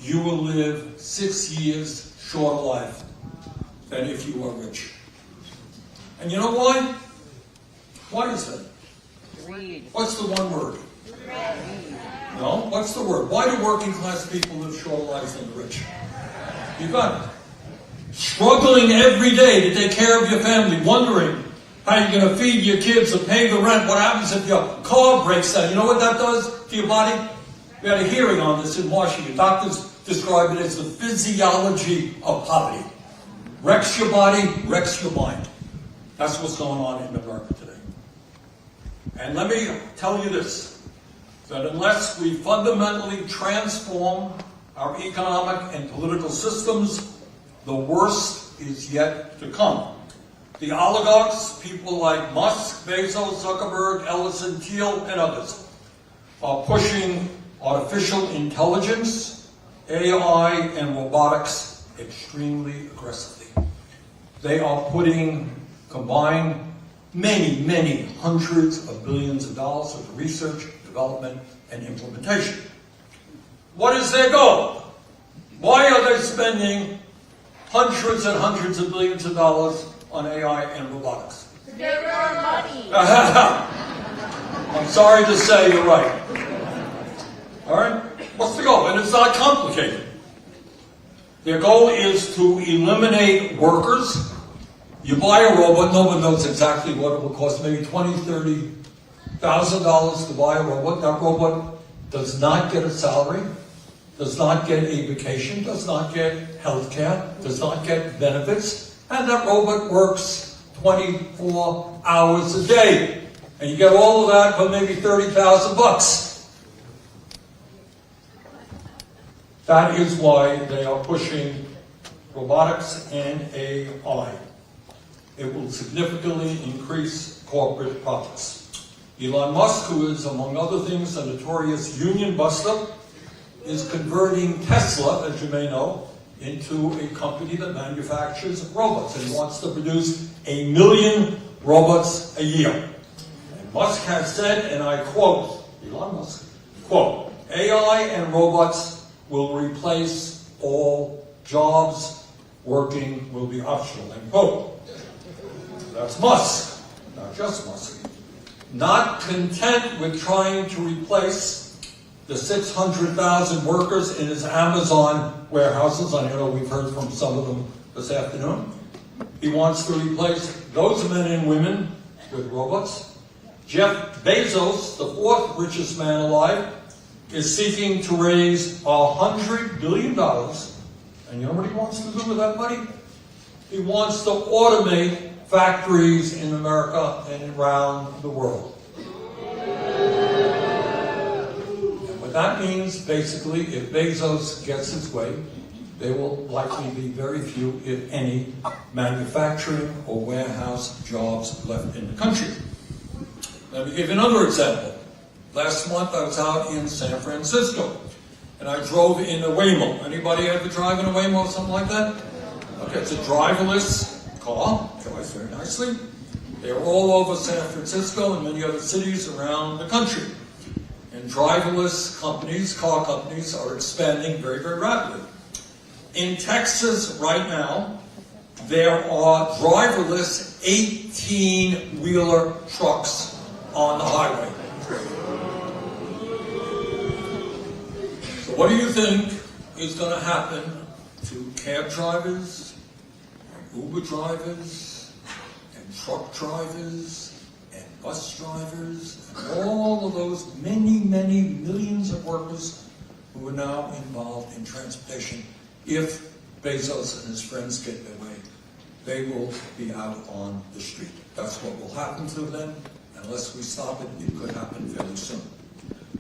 you will live 6 years shorter life than if you are rich. And you know why? Why is that? Greed. What's the one word? Greed. No? What's the word? Why do working class people live shorter lives than the rich? You got it. Struggling every day to take care of your family, wondering how you're going to feed your kids or pay the rent. What happens if your car breaks down? You know what that does to your body? We had a hearing on this in Washington. Doctors describe it as the physiology of poverty. Wrecks your body, wrecks your mind. That's what's going on in America today. And let me tell you this, that unless we fundamentally transform our economic and political systems, the worst is yet to come. The oligarchs, people like Musk, Bezos, Zuckerberg, Ellison, Thiel, and others, are pushing artificial intelligence, AI, and robotics extremely aggressively. They are putting combined many hundreds of billions of dollars into research, development, and implementation. What is their goal? Why are they spending hundreds and hundreds of billions of dollars on AI and robotics? To get more money. I'm sorry to say you're right. All right? What's the goal? And it's not complicated. Their goal is to eliminate workers. You buy a robot, no one knows exactly what it will cost, maybe $20,000, $30,000 to buy a robot. That robot does not get a salary, does not get a vacation, does not get health care, does not get benefits. and that robot works 24 hours a day. And you get all of that for maybe 30,000 bucks. That is why they are pushing robotics and AI. It will significantly increase corporate profits. Elon Musk, who is, among other things, a notorious union buster, is converting Tesla, as you may know, into a company that manufactures robots, and he wants to produce 1 million robots a year. And Musk has said, and I quote, Elon Musk, quote, AI and robots will replace all jobs, working will be optional, end quote. That's Musk, not just Musk. Not content with trying to replace the 600,000 workers in his Amazon warehouses, I know we've heard from some of them this afternoon. He wants to replace those men and women with robots. Jeff Bezos, the fourth richest man alive, is seeking to raise $100 billion. And you know what he wants to do with that money? He wants to automate factories in America and around the world. That means, basically, if Bezos gets his way, there will likely be very few, if any, manufacturing or warehouse jobs left in the country. Let me give you another example. Last month I was out in San Francisco, and I drove in a Waymo. Anybody ever drive in a Waymo or something like that? Okay, it's a driverless car, drives very nicely. They're all over San Francisco and many other cities around the country. And driverless companies, car companies, are expanding very, very rapidly. In Texas right now, there are driverless 18-wheeler trucks on the highway. So what do you think is going to happen to cab drivers, and Uber drivers, and truck drivers, and bus drivers, and all of those many, many millions of workers who are now involved in transportation? If Bezos and his friends get their way, they will be out on the street. That's what will happen to them. Unless we stop it, it could happen fairly soon.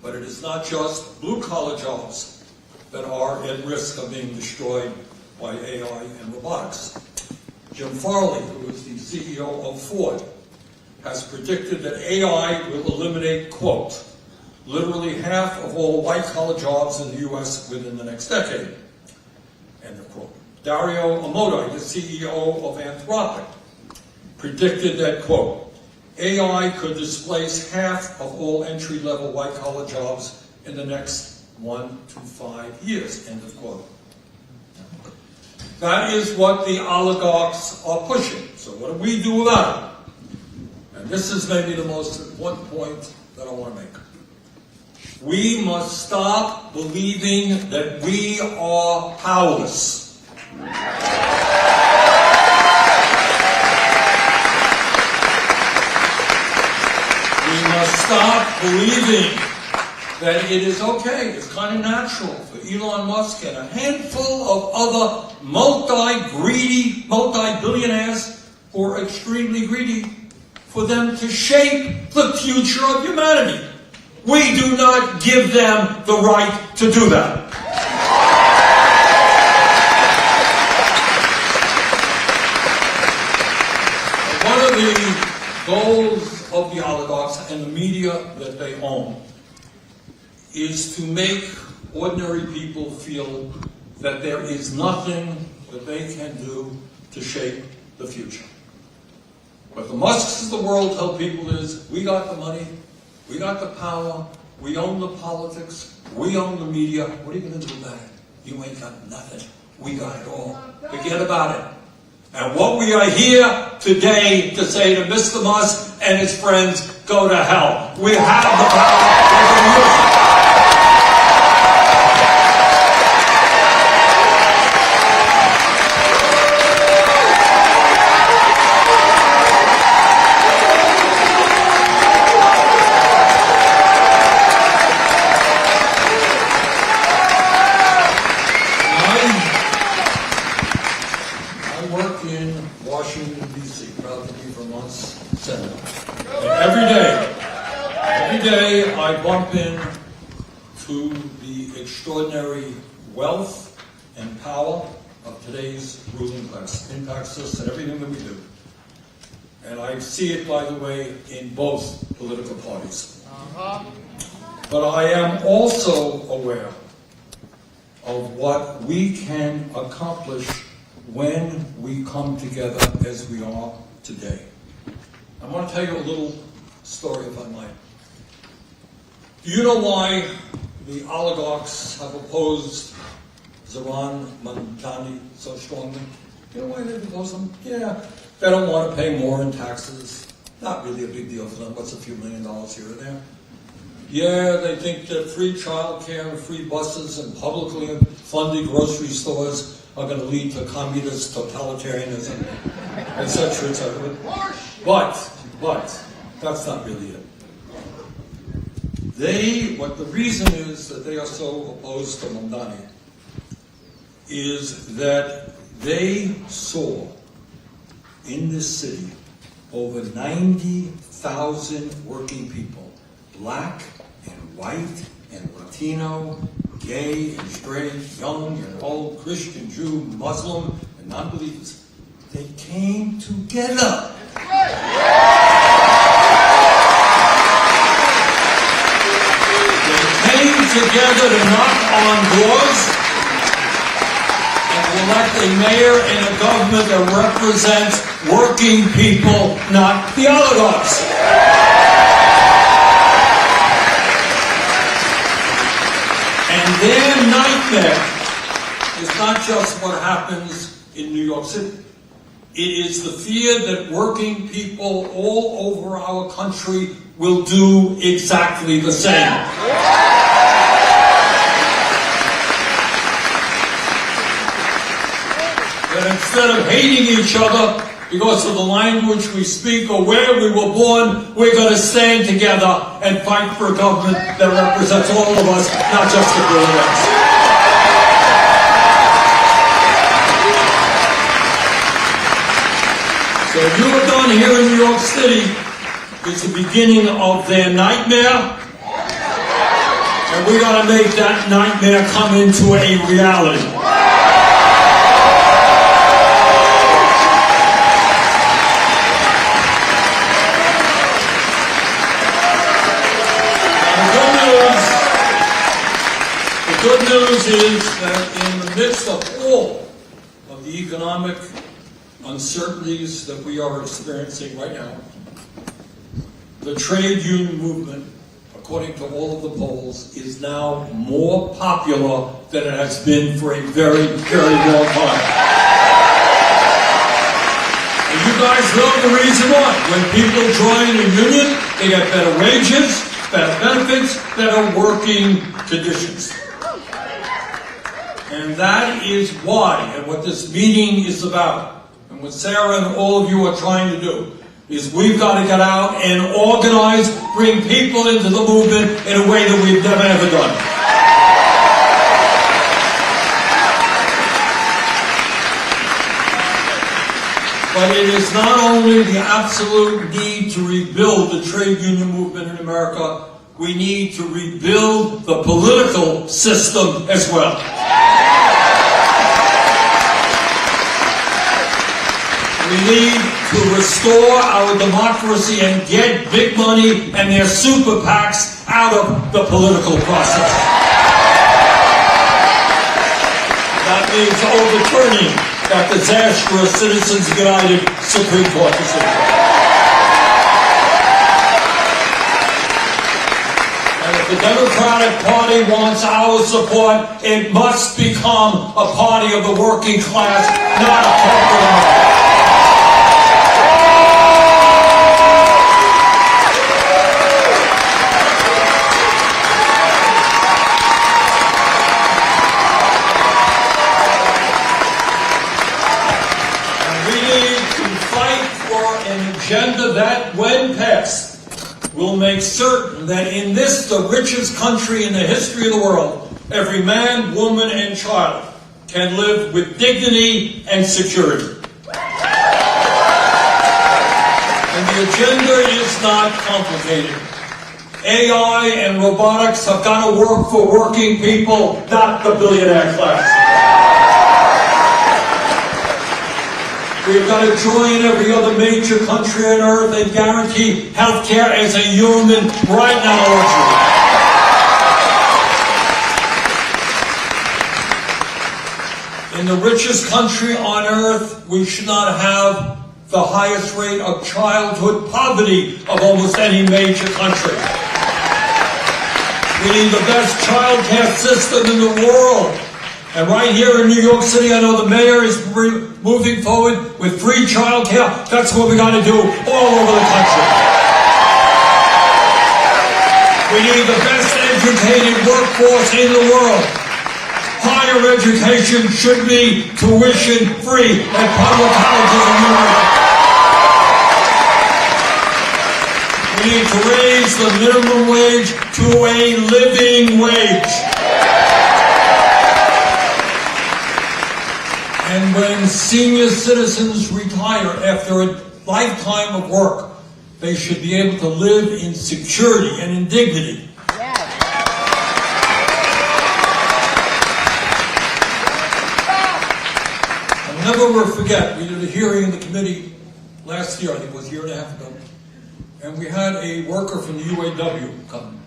But it is not just blue-collar jobs that are at risk of being destroyed by AI and robotics. Jim Farley, who is the CEO of Ford, has predicted that AI will eliminate, quote, literally half of all white-collar jobs in the U.S. within the next decade, end of quote. Dario Amodei, the CEO of Anthropic, predicted that, quote, AI could displace half of all entry-level white-collar jobs in the next 1 to 5 years, end of quote. That is what the oligarchs are pushing. So what do we do about it? And this is maybe the most important point that I want to make. We must stop believing that we are powerless. We must stop believing that it is okay, it's kind of natural for Elon Musk and a handful of other multi-billionaires who are extremely greedy, for them to shape the future of humanity. We do not give them the right to do that. One of the goals of the oligarchs and the media that they own is to make ordinary people feel that there is nothing that they can do to shape the future. What the Musks of the world tell people is, we got the money, we got the power, we own the politics, we own the media. What are you going to do about it? You ain't got nothing. We got it all. Forget about it. And what we are here today to say to Mr. Musk and his friends, go to hell. We have the power. bump into the extraordinary wealth and power of today's ruling class. It impacts us in everything that we do. And I see it, by the way, in both political parties. But I am also aware of what we can accomplish when we come together as we are today. I want to tell you a little story, if I might. Do you know why the oligarchs have opposed Zohran Mamdani so strongly? You know why they oppose him? Yeah, they don't want to pay more in taxes. Not really a big deal for them. What's a few $1 million here or there? Yeah, they think that free childcare and free buses and publicly funded grocery stores are going to lead to communist totalitarianism, etc., etc. But that's not really it. The reason is that they are so opposed to Mamdani is that they saw in this city over 90,000 working people, black and white and Latino, gay and straight, young and old, Christian, Jew, Muslim, and non-believers. They came together. Together to knock on doors and to elect a mayor and a government that represents working people, not the oligarchs. And their nightmare is not just what happens in New York City. It is the fear that working people all over our country will do exactly the same. That instead of hating each other because of the language we speak or where we were born, we're going to stand together and fight for a government that represents all of us, not just the billionaires. So if you are done here in New York City, it's the beginning of their nightmare, and we got to make that nightmare come into a reality. The good news is that in the midst of all of the economic uncertainties that we are experiencing right now, the trade union movement, according to all of the polls, is now more popular than it has been for a very, very long time. And you guys know the reason why. When people join a union, they get better wages, better benefits, better working conditions. And that is why, and what this meeting is about, and what Sarah and all of you are trying to do, is we've got to get out and organize, bring people into the movement in a way that we've never ever done. But it is not only the absolute need to rebuild the trade union movement in America, we need to rebuild the political system as well. We need to restore our democracy and get big money and their super PACs out of the political process. That means overturning that disastrous Citizens United Supreme Court decision. And if the Democratic Party wants our support, it must become a party of the working class, not a corporate America. Agenda that, when passed, will make certain that in this, the richest country in the history of the world, every man, woman, and child can live with dignity and security. And the agenda is not complicated. AI and robotics have got to work for working people, not the billionaire class. We've got to join every other major country on earth and guarantee health care as a human right now. In the richest country on earth, we should not have the highest rate of childhood poverty of almost any major country. We need the best child care system in the world. And right here in New York City, I know the mayor is moving forward with free child care. That's what we got to do all over the country. We need the best educated workforce in the world. Higher education should be tuition free at public colleges and universities. We need to raise the minimum wage to a living wage. And when senior citizens retire after a lifetime of work, they should be able to live in security and in dignity. I'll never forget, we did a hearing in the committee last year, I think it was a year and a half ago, and we had a worker from the UAW come.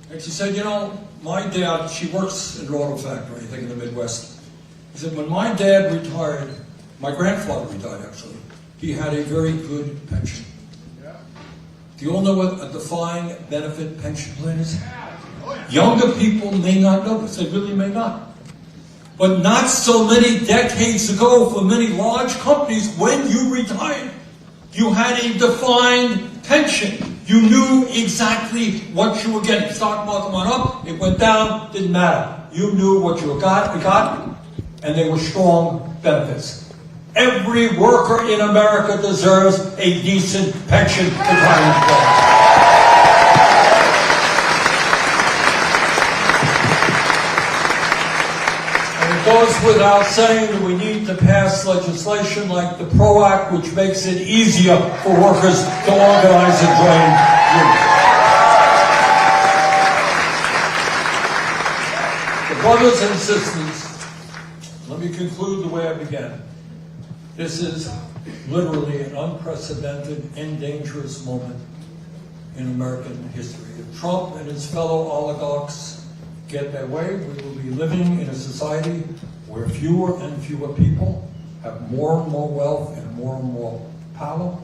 And she said, you know, my dad, she works in an auto factory, I think in the Midwest. He said, when my dad retired, my grandfather retired actually, he had a very good pension. Do you all know what a defined benefit pension plan is? Younger people may not know this, they really may not. But not so many decades ago, for many large companies, when you retired, you had a defined pension. You knew exactly what you were getting. Stock market went up, it went down, didn't matter. You knew what you got, and they were strong benefits. Every worker in America deserves a decent pension retirement plan. It goes without saying that we need to pass legislation like the PRO Act, which makes it easier for workers to organize and join unions. The brothers and sisters, let me conclude the way I began. This is literally an unprecedented and dangerous moment in American history. If Trump and his fellow oligarchs get their way, we will be living in a society where fewer and fewer people have more and more wealth and more power,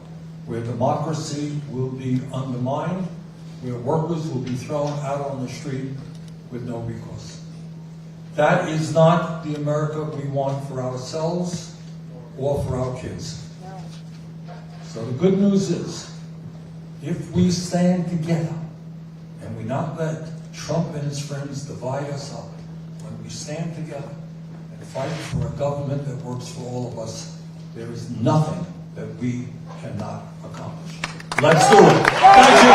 where democracy will be undermined, where workers will be thrown out on the street with no recourse. That is not the America we want for ourselves or for our kids. So the good news is, if we stand together and we not let Trump and his friends divide us up, when we stand together and fight for a government that works for all of us, there is nothing that we cannot accomplish. Let's do it. Thank you.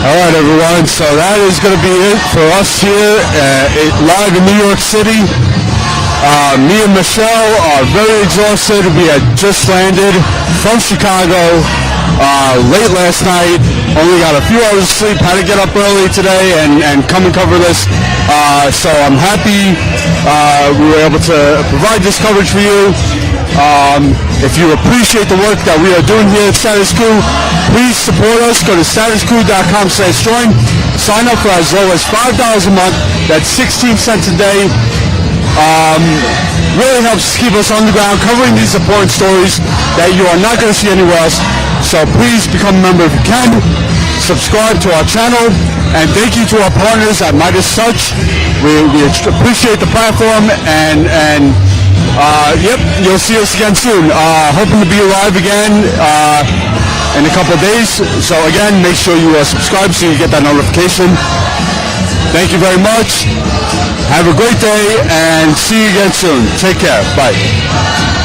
All right, everyone. So that is going to be it for us here live in New York City. Me and Michelle are very exhausted. We had just landed from Chicago late last night. Only got a few hours of sleep. Had to get up early today and come and cover this. So I'm happy we were able to provide this coverage for you. If you appreciate the work that we are doing here at Status Coup, please support us. Go to statuscoup.com/join. Sign up for as low as $5 a month. That's 16 cents a day. really helps keep us on the ground, covering these important stories that you are not going to see anywhere else. So please become a member if you can. Subscribe to our channel, and thank you to our partners at Midas Touch. We appreciate the platform, and yep, you'll see us again soon. Hoping to be live again in a couple of days. So again, make sure you subscribe so you get that notification. Thank you very much. Have a great day, and see you again soon. Take care. Bye.